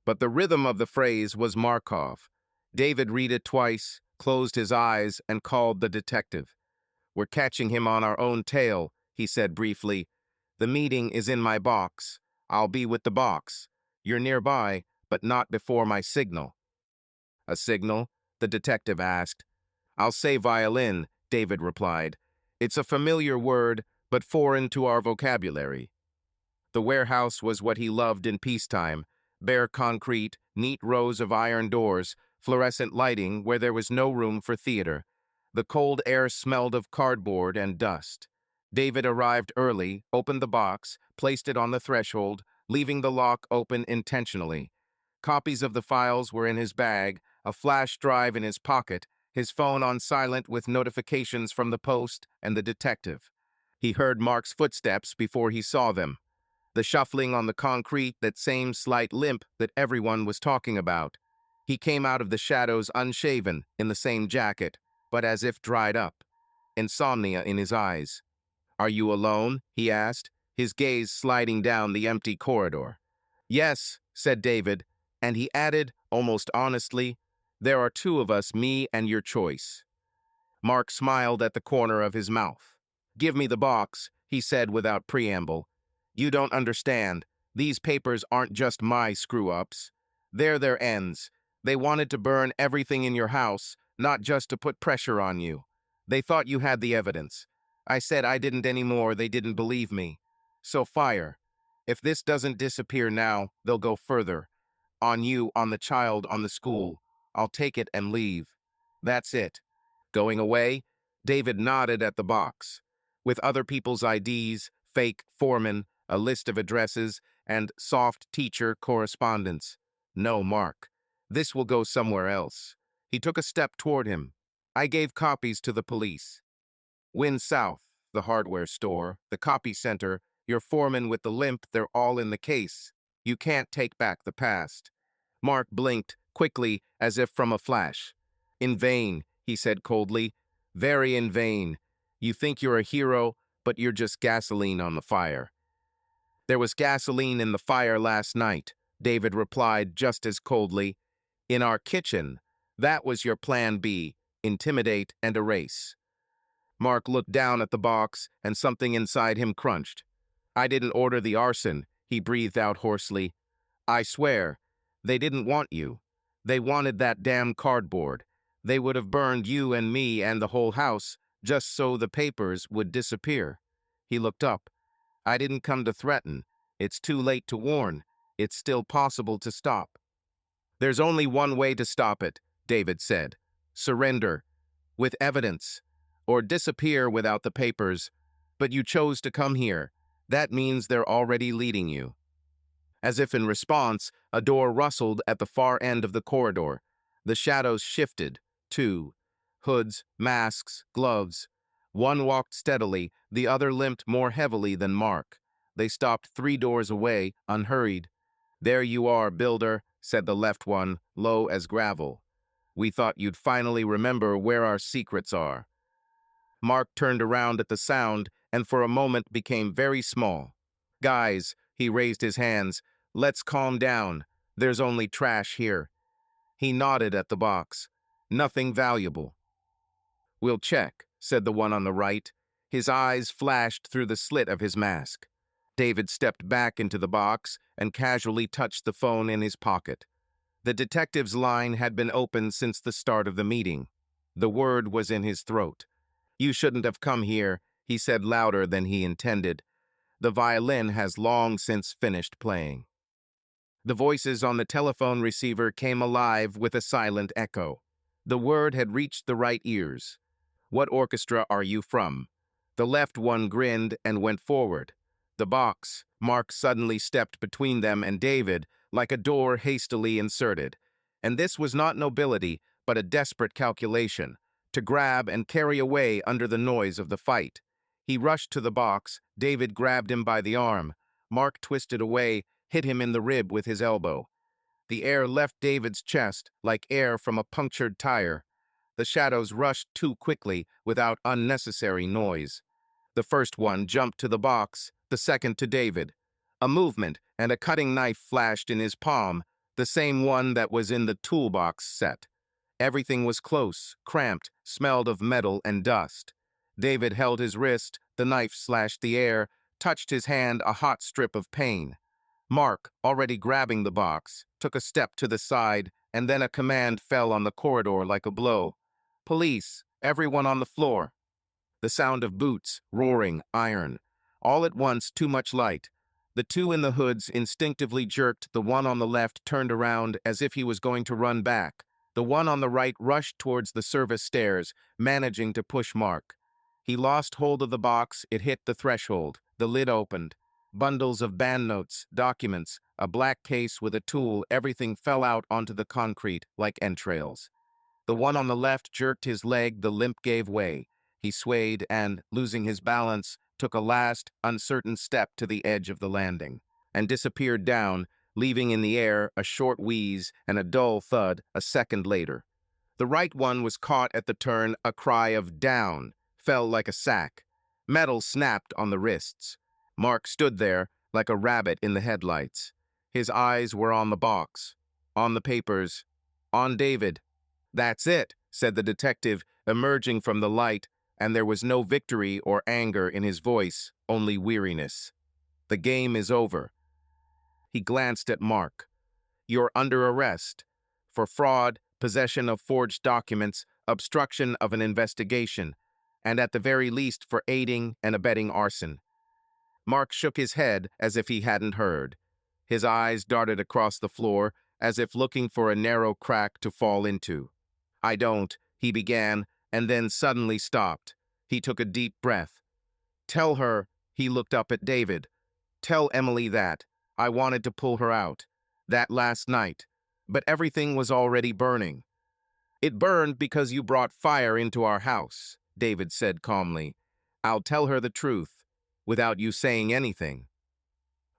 but the rhythm of the phrase was Markov. David read it twice, closed his eyes, and called the detective. We're catching him on our own tail, he said briefly. The meeting is in my box. I'll be with the box. You're nearby, but not before my signal. A signal? The detective asked. I'll say violin, David replied. It's a familiar word, but foreign to our vocabulary. The warehouse was what he loved in peacetime. Bare concrete, neat rows of iron doors, fluorescent lighting where there was no room for theater. The cold air smelled of cardboard and dust. David arrived early, opened the box, placed it on the threshold, leaving the lock open intentionally. Copies of the files were in his bag, a flash drive in his pocket, his phone on silent with notifications from the post and the detective. He heard Mark's footsteps before he saw them. The shuffling on the concrete, that same slight limp that everyone was talking about. He came out of the shadows unshaven, in the same jacket, but as if dried up. Insomnia in his eyes. "Are you alone?" he asked, his gaze sliding down the empty corridor. "Yes," said David, and he added, almost honestly, "There are two of us, me and your choice." Mark smiled at the corner of his mouth. "Give me the box," he said without preamble. "You don't understand. These papers aren't just my screw-ups. They're their ends. They wanted to burn everything in your house, not just to put pressure on you. They thought you had the evidence. I said I didn't anymore, they didn't believe me. So fire. If this doesn't disappear now, they'll go further. On you, on the child, on the school. I'll take it and leave. That's it." Going away, David nodded at the box. With other people's IDs, fake foreman, a list of addresses, and soft teacher correspondence. "No, Mark. This will go somewhere else." He took a step toward him. "I gave copies to the police. Win South, the hardware store, the copy center, your foreman with the limp, they're all in the case. You can't take back the past." Mark blinked, quickly, as if from a flash. "In vain," he said coldly. "Very in vain. You think you're a hero, but you're just gasoline on the fire." "There was gasoline in the fire last night," David replied just as coldly. "In our kitchen. That was your plan B, intimidate and erase." Mark looked down at the box, and something inside him crunched. "I didn't order the arson," he breathed out hoarsely. "I swear, they didn't want you. They wanted that damn cardboard. They would have burned you and me and the whole house, just so the papers would disappear." He looked up. "I didn't come to threaten. It's too late to warn. It's still possible to stop." "There's only one way to stop it," David said. "Surrender. With evidence. Or disappear without the papers. But you chose to come here. That means they're already leading you." As if in response, a door rustled at the far end of the corridor. The shadows shifted. Two. Hoods, masks, gloves. One walked steadily, the other limped more heavily than Mark. They stopped 3 doors away, unhurried. "There you are, builder," said the left one, low as gravel. "We thought you'd finally remember where our secrets are." Mark turned around at the sound and for a moment became very small. "Guys," he raised his hands, "let's calm down. There's only trash here." He nodded at the box. "Nothing valuable." "We'll check," said the one on the right. His eyes flashed through the slit of his mask. David stepped back into the box and casually touched the phone in his pocket. The detective's line had been open since the start of the meeting. The word was in his throat. "You shouldn't have come here," he said louder than he intended. "The violin has long since finished playing." The voices on the telephone receiver came alive with a silent echo. The word had reached the right ears. "What orchestra are you from?" The left one grinned and went forward. "The box." Mark suddenly stepped between them and David, like a door hastily inserted. And this was not nobility, but a desperate calculation, to grab and carry away under the noise of the fight. He rushed to the box. David grabbed him by the arm. Mark twisted away, hit him in the rib with his elbow. The air left David's chest like air from a punctured tire. The shadows rushed too quickly without unnecessary noise. The first one jumped to the box, the second to David. A movement, and a cutting knife flashed in his palm, the same one that was in the toolbox set. Everything was close, cramped, smelled of metal and dust. David held his wrist, the knife slashed the air, touched his hand, a hot strip of pain. Mark, already grabbing the box, took a step to the side, and then a command fell on the corridor like a blow. "Police, everyone on the floor." The sound of boots, roaring, iron. All at once, too much light. The two in the hoods instinctively jerked. The one on the left turned around as if he was going to run back. The one on the right rushed towards the service stairs, managing to push Mark. He lost hold of the box, it hit the threshold, the lid opened. Bundles of band notes, documents, a black case with a tool, everything fell out onto the concrete like entrails. The one on the left jerked his leg, the limp gave way. He swayed and, losing his balance, took a last, uncertain step to the edge of the landing, and disappeared down, leaving in the air a short wheeze and a dull thud a second later. The right one was caught at the turn, a cry of "down" fell like a sack. Metal snapped on the wrists. Mark stood there, like a rabbit in the headlights. His eyes were on the box, on the papers, on David. "That's it," said the detective, emerging from the light, and there was no victory or anger in his voice, only weariness. "The game is over." He glanced at Mark. "You're under arrest for fraud, possession of forged documents, obstruction of an investigation, and at the very least for aiding and abetting arson." Mark shook his head as if he hadn't heard. His eyes darted across the floor as if looking for a narrow crack to fall into. "I don't," he began, and then suddenly stopped. He took a deep breath. "Tell her," he looked up at David. "Tell Emily that. I wanted to pull her out. That last night. But everything was already burning." "It burned because you brought fire into our house," David said calmly. "I'll tell her the truth, without you saying anything."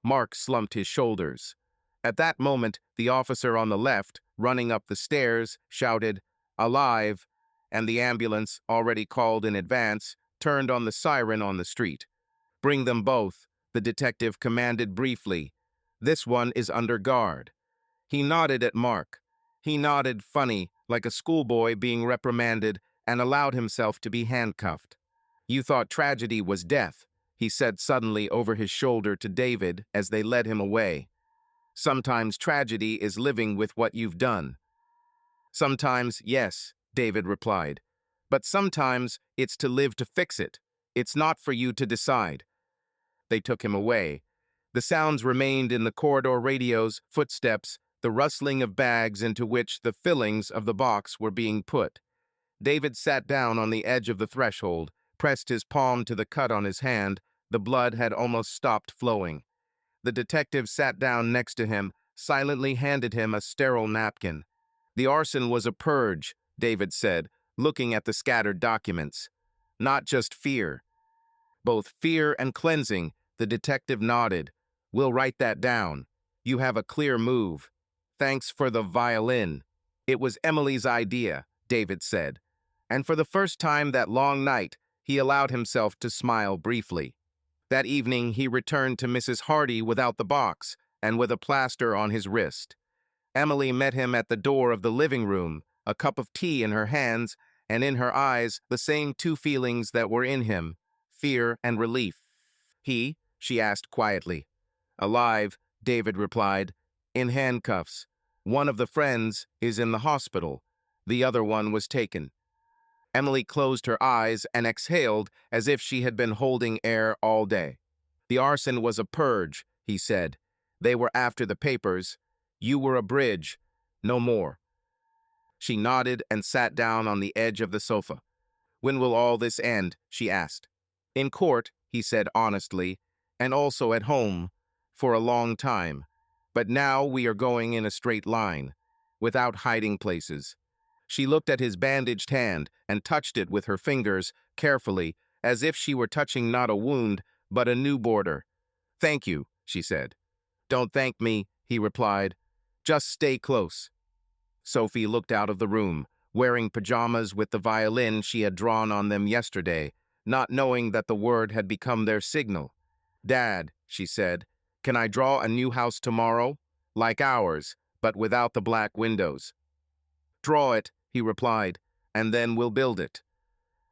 Mark slumped his shoulders. At that moment, the officer on the left, running up the stairs, shouted, "Alive!" and the ambulance, already called in advance, turned on the siren on the street. "Bring them both," the detective commanded briefly. "This one is under guard." He nodded at Mark. He nodded funny, like a schoolboy being reprimanded, and allowed himself to be handcuffed. "You thought tragedy was death," he said suddenly over his shoulder to David as they led him away. "Sometimes tragedy is living with what you've done." "Sometimes, yes," David replied. "But sometimes it's to live to fix it. It's not for you to decide." They took him away. The sounds remained in the corridor radios, footsteps, the rustling of bags into which the fillings of the box were being put. David sat down on the edge of the threshold, pressed his palm to the cut on his hand. The blood had almost stopped flowing. The detective sat down next to him, silently handed him a sterile napkin. "The arson was a purge," David said, looking at the scattered documents. "Not just fear." "Both fear and cleansing," the detective nodded. "We'll write that down. You have a clear move. Thanks for the violin." "It was Emily's idea," David said. And for the first time that long night, he allowed himself to smile briefly. That evening, he returned to Mrs. Hardy without the box and with a plaster on his wrist. Emily met him at the door of the living room, a cup of tea in her hands, and in her eyes the same two feelings that were in him, fear and relief. She asked quietly. "Alive," David replied, "in handcuffs. One of the friends is in the hospital. The other one was taken." Emily closed her eyes and exhaled as if she had been holding air all day. "The arson was a purge," he said. "They were after the papers. You were a bridge. No more." She nodded and sat down on the edge of the sofa. "When will all this end?" she asked. "In court," he said honestly, "and also at home, for a long time. But now we are going in a straight line, without hiding places." She looked at his bandaged hand and touched it with her fingers, carefully, as if she were touching not a wound, but a new border. "Thank you," she said. "Don't thank me," he replied. "Just stay close." Sophie looked out of the room, wearing pajamas with the violin she had drawn on them yesterday, not knowing that the word had become their signal. "Dad," she said, "can I draw a new house tomorrow? Like ours, but without the black windows." "Draw it," he replied, "and then we'll build it."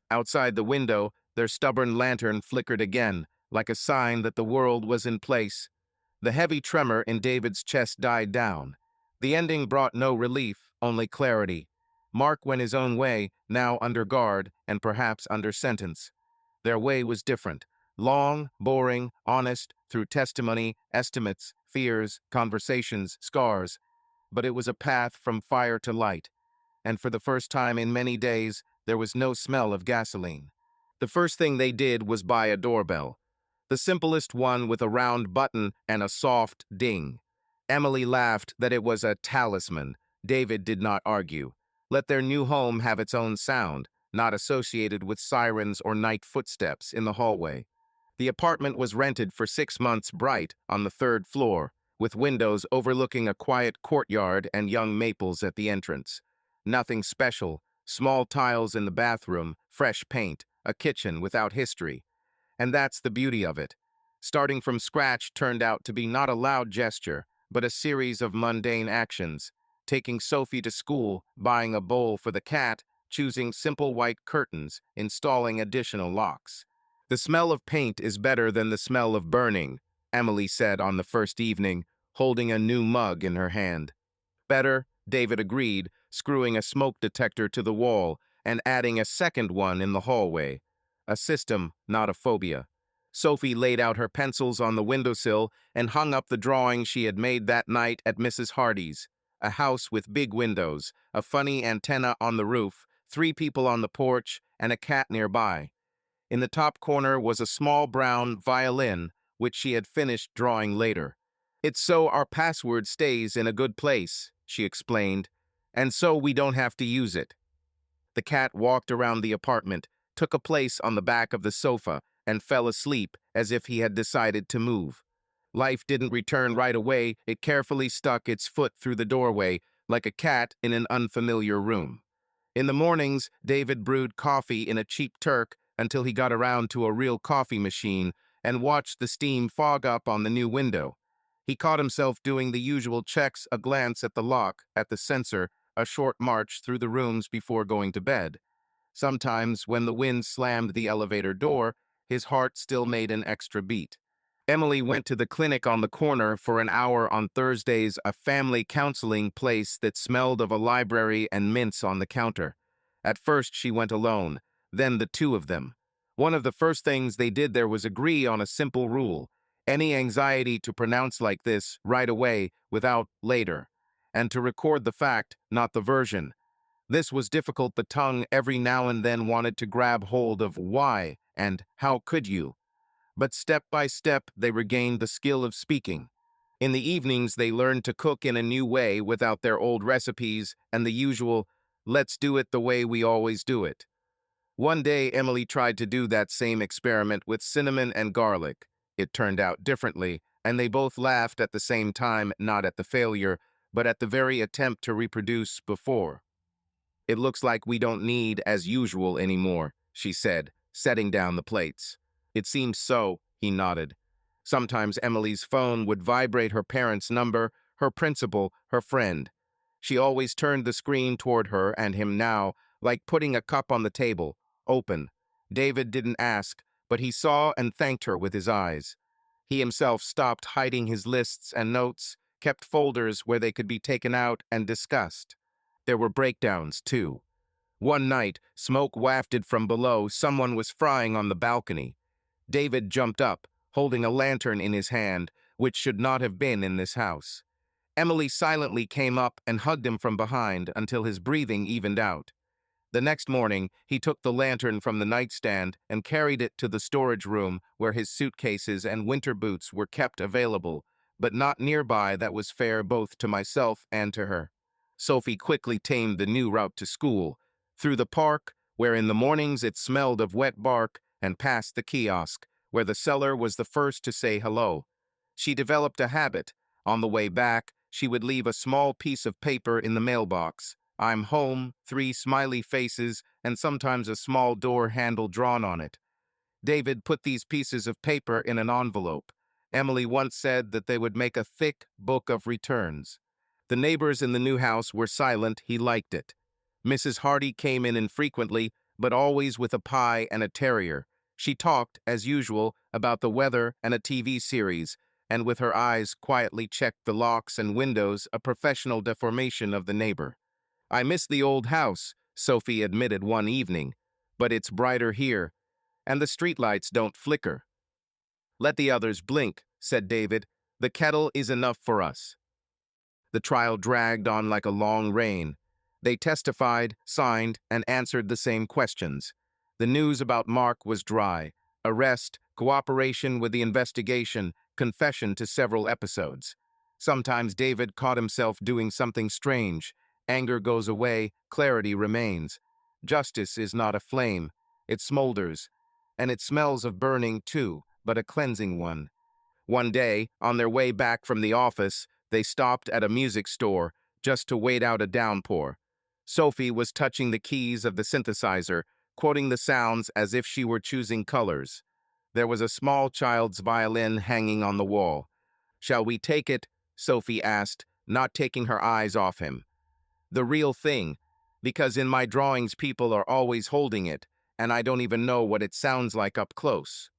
Outside the window, their stubborn lantern flickered again, like a sign that the world was in place. The heavy tremor in David's chest died down. The ending brought no relief, only clarity. Mark went his own way, now under guard and perhaps under sentence. Their way was different. Long, boring, honest, through testimony, estimates, fears, conversations, scars. But it was a path from fire to light. and for the first time in many days, there was no smell of gasoline. The first thing they did was buy a doorbell. The simplest one with a round button and a soft ding. Emily laughed that it was a talisman. David did not argue. Let their new home have its own sound, not associated with sirens or night footsteps in the hallway. The apartment was rented for 6 months bright on the third floor, with windows overlooking a quiet courtyard and young maples at the entrance. Nothing special, small tiles in the bathroom, fresh paint, a kitchen without history. And that's the beauty of it. Starting from scratch turned out to be not a loud gesture, but a series of mundane actions. Taking Sophie to school, buying a bowl for the cat, choosing simple white curtains, installing additional locks. The smell of paint is better than the smell of burning, Emily said on the first evening, holding a new mug in her hand. Better, David agreed, screwing a smoke detector to the wall and adding a second one in the hallway. A system, not a phobia. Sophie laid out her pencils on the windowsill and hung up the drawing she had made that night at Mrs. Hardy's. A house with big windows, a funny antenna on the roof, 3 people on the porch, and a cat nearby. In the top corner was a small brown violin, which she had finished drawing later. "It's so our password stays in a good place," she explained, "and so we don't have to use it." The cat walked around the apartment, took a place on the back of the sofa, and fell asleep as if he had decided to move. Life didn't return right away. It carefully stuck its foot through the doorway, like a cat in an unfamiliar room. In the mornings, David brewed coffee in a cheap Turk until he got around to a real coffee machine and watched the steam fog up on the new window. He caught himself doing the usual checks, a glance at the lock, at the sensor, a short march through the rooms before going to bed. Sometimes, when the wind slammed the elevator door, his heart still made an extra beat. Emily went to the clinic on the corner for an hour on Thursdays, a family counseling place that smelled of a library and mints on the counter. At first, she went alone, then the 2 of them. One of the first things they did there was agree on a simple rule: any anxiety to pronounce like this right away without later, and to record the fact, not the version. This was difficult. The tongue every now and then wanted to grab hold of why and how could you. But step by step, they regained the skill of speaking. In the evenings, they learned to cook in a new way without their old recipes and the usual, "let's do it the way we always do it." One day, Emily tried to do that same experiment with cinnamon and garlic. It turned out differently, and they both laughed at the same time, not at the failure, but at the very attempt to reproduce before. "It looks like we don't need as usual anymore," she said, setting down the plates. "It seems so," he nodded. Sometimes Emily's phone would vibrate her parents' number, her principal, her friend. She always turned the screen toward her and him now, like putting a cup on the table, open. David didn't ask, but he saw and thanked her with his eyes. He himself stopped hiding his lists and notes, kept folders where they could be taken out and discussed. There were breakdowns, too. One night, smoke wafted from below. Someone was frying on the balcony. David jumped up, holding a lantern in his hand, which should not have been in this house. Emily silently came up and hugged him from behind until his breathing evened out. The next morning, he took the lantern from the nightstand and carried it to the storage room where his suitcases and winter boots were kept available, but not nearby. That was fair both to myself and to her. Sophie quickly tamed the new route to school, through the park, where in the mornings it smelled of wet bark, and past the kiosk, where the seller was the first to say hello. She developed a habit. On the way back, she would leave a small piece of paper in the mailbox. "I'm home," 3 smiley faces, and sometimes a small door handle drawn on it. David put these pieces of paper in an envelope. Emily once said that they would make a thick book of returns. The neighbors in the new house were silent. He liked it. Mrs. Hardy came in infrequently, but always with a pie and a terrier. She talked, as usual, about the weather and a TV series, and with her eyes quietly checked the locks and windows, a professional deformation of the neighbor. "I miss the old house," Sophie admitted one evening, "but it's brighter here, and the streetlights don't flicker." "Let the others blink," said David. "The kettle is enough for us." The trial dragged on like a long rain. They testified, signed, and answered the same questions. The news about Mark was dry. Arrest, cooperation with the investigation, confession to several episodes. Sometimes David caught himself doing something strange. Anger goes away, clarity remains. Justice is not a flame. It smolders. And it smells of burning too, but a cleansing one. One day, on their way back from the office, they stopped at a music store just to wait out a downpour. Sophie was touching the keys of the synthesizer, quoting the sounds as if she were choosing colors. There was a small child's violin hanging on the wall. "Shall we take it?" Sophie asked, not taking her eyes off him. "The real thing, because in my drawings people are always holding it, and I don't even know what it sounds like up close."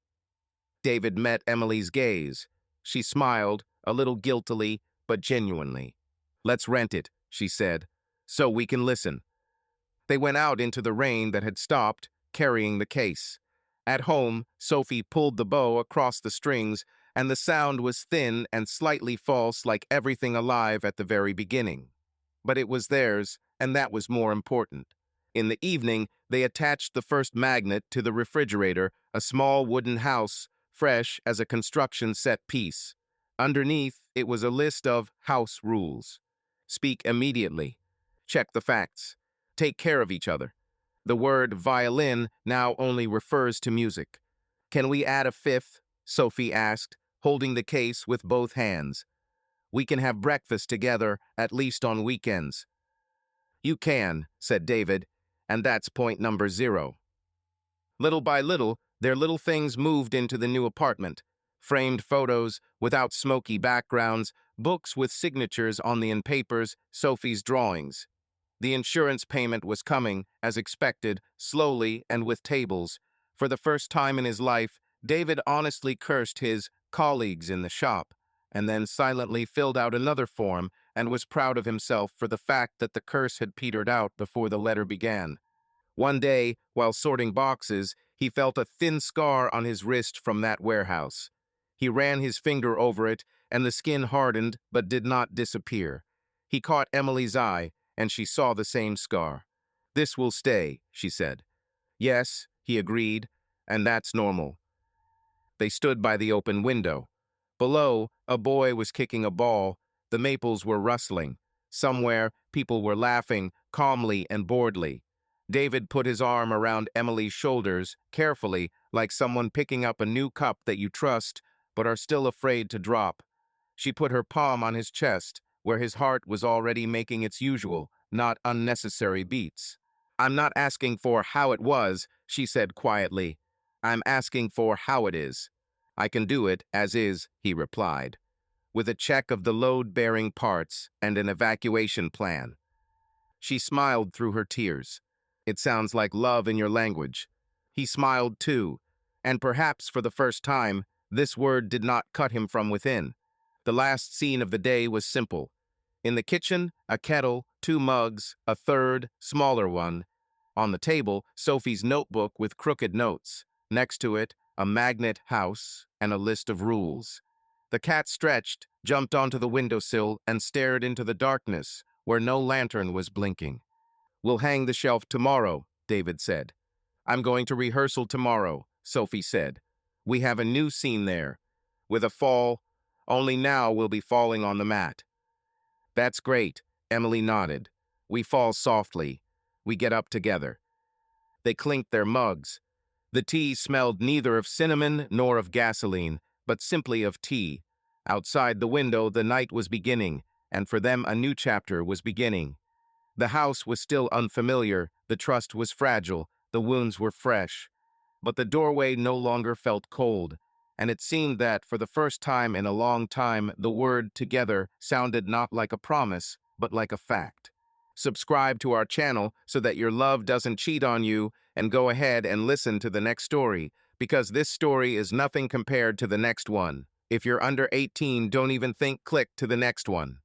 David met Emily's gaze. She smiled, a little guiltily, but genuinely. "Let's rent it," she said, "so we can listen." They went out into the rain that had stopped, carrying the case. At home, Sophie pulled the bow across the strings, and the sound was thin and slightly false like everything alive at the very beginning. But it was theirs, and that was more important. In the evening, they attached the first magnet to the refrigerator, a small wooden house, fresh as a construction set piece. Underneath, it was a list of house rules. Speak immediately. Check the facts. Take care of each other. The word violin now only refers to music. "Can we add a fifth?" Sophie asked, holding the case with both hands. "We can have breakfast together, at least on weekends." "You can," said David, "and that's point number 0. Little by little, their little things moved into the new apartment. Framed photos, without smoky backgrounds, books with signatures on the papers, Sophie's drawings. The insurance payment was coming, as expected, slowly and with tables. For the first time in his life, David honestly cursed his colleagues in the shop, and then silently filled out another form and was proud of himself for the fact that the curse had petered out before the letter began. One day, while sorting boxes, he felt a thin scar on his wrist from that warehouse. He ran his finger over it, and the skin hardened but did not disappear. He caught Emily's eye, and she saw the same scar. "This will stay," she said. "Yes," he agreed, "and that's normal." They stood by the open window. Below, a boy was kicking a ball. The maples were rustling. Somewhere, people were laughing, calmly and boredly. David put his arm around Emily's shoulders, carefully, like someone picking up a new cup that you trust, but are still afraid to drop. She put her palm on his chest, where his heart was already making its usual, not unnecessary beats. "I'm not asking for how it was," she said quietly. "I'm asking for how it is." "I can do it as is," he replied, "with a check of the load-bearing parts and an evacuation plan." She smiled through her tears. "It sounds like love in your language." He smiled too, and perhaps for the first time, this word did not cut him from within. The last scene of the day was simple. In the kitchen, a kettle, 2 mugs, a third, smaller one. On the table, Sophie's notebook with crooked notes. Next to it, a magnet house and a list of rules. The cat stretched, jumped onto the windowsill, and stared into the darkness, where no lantern was blinking. "We'll hang the shelf tomorrow," David said. "I'm going to rehearsal tomorrow," Sophie said. "We have a new scene there, with a fall, only now we'll be falling on the mat." "That's great," Emily nodded. "We fall softly. We get up together." They clinked their mugs. The tea smelled neither of cinnamon nor of gasoline, but simply of tea. Outside the window, the night was beginning, and for them a new chapter was beginning. The house was still unfamiliar, the trust was fragile, the wounds were fresh. But the doorway no longer felt cold, and it seemed that, for the first time in a long time, the word together sounded not like a promise, but like a fact. Subscribe to our channel so that your love doesn't cheat on you, and go ahead and listen to the next story, because this story is nothing compared to the next one. If you're under 18, don't even think click to the next one.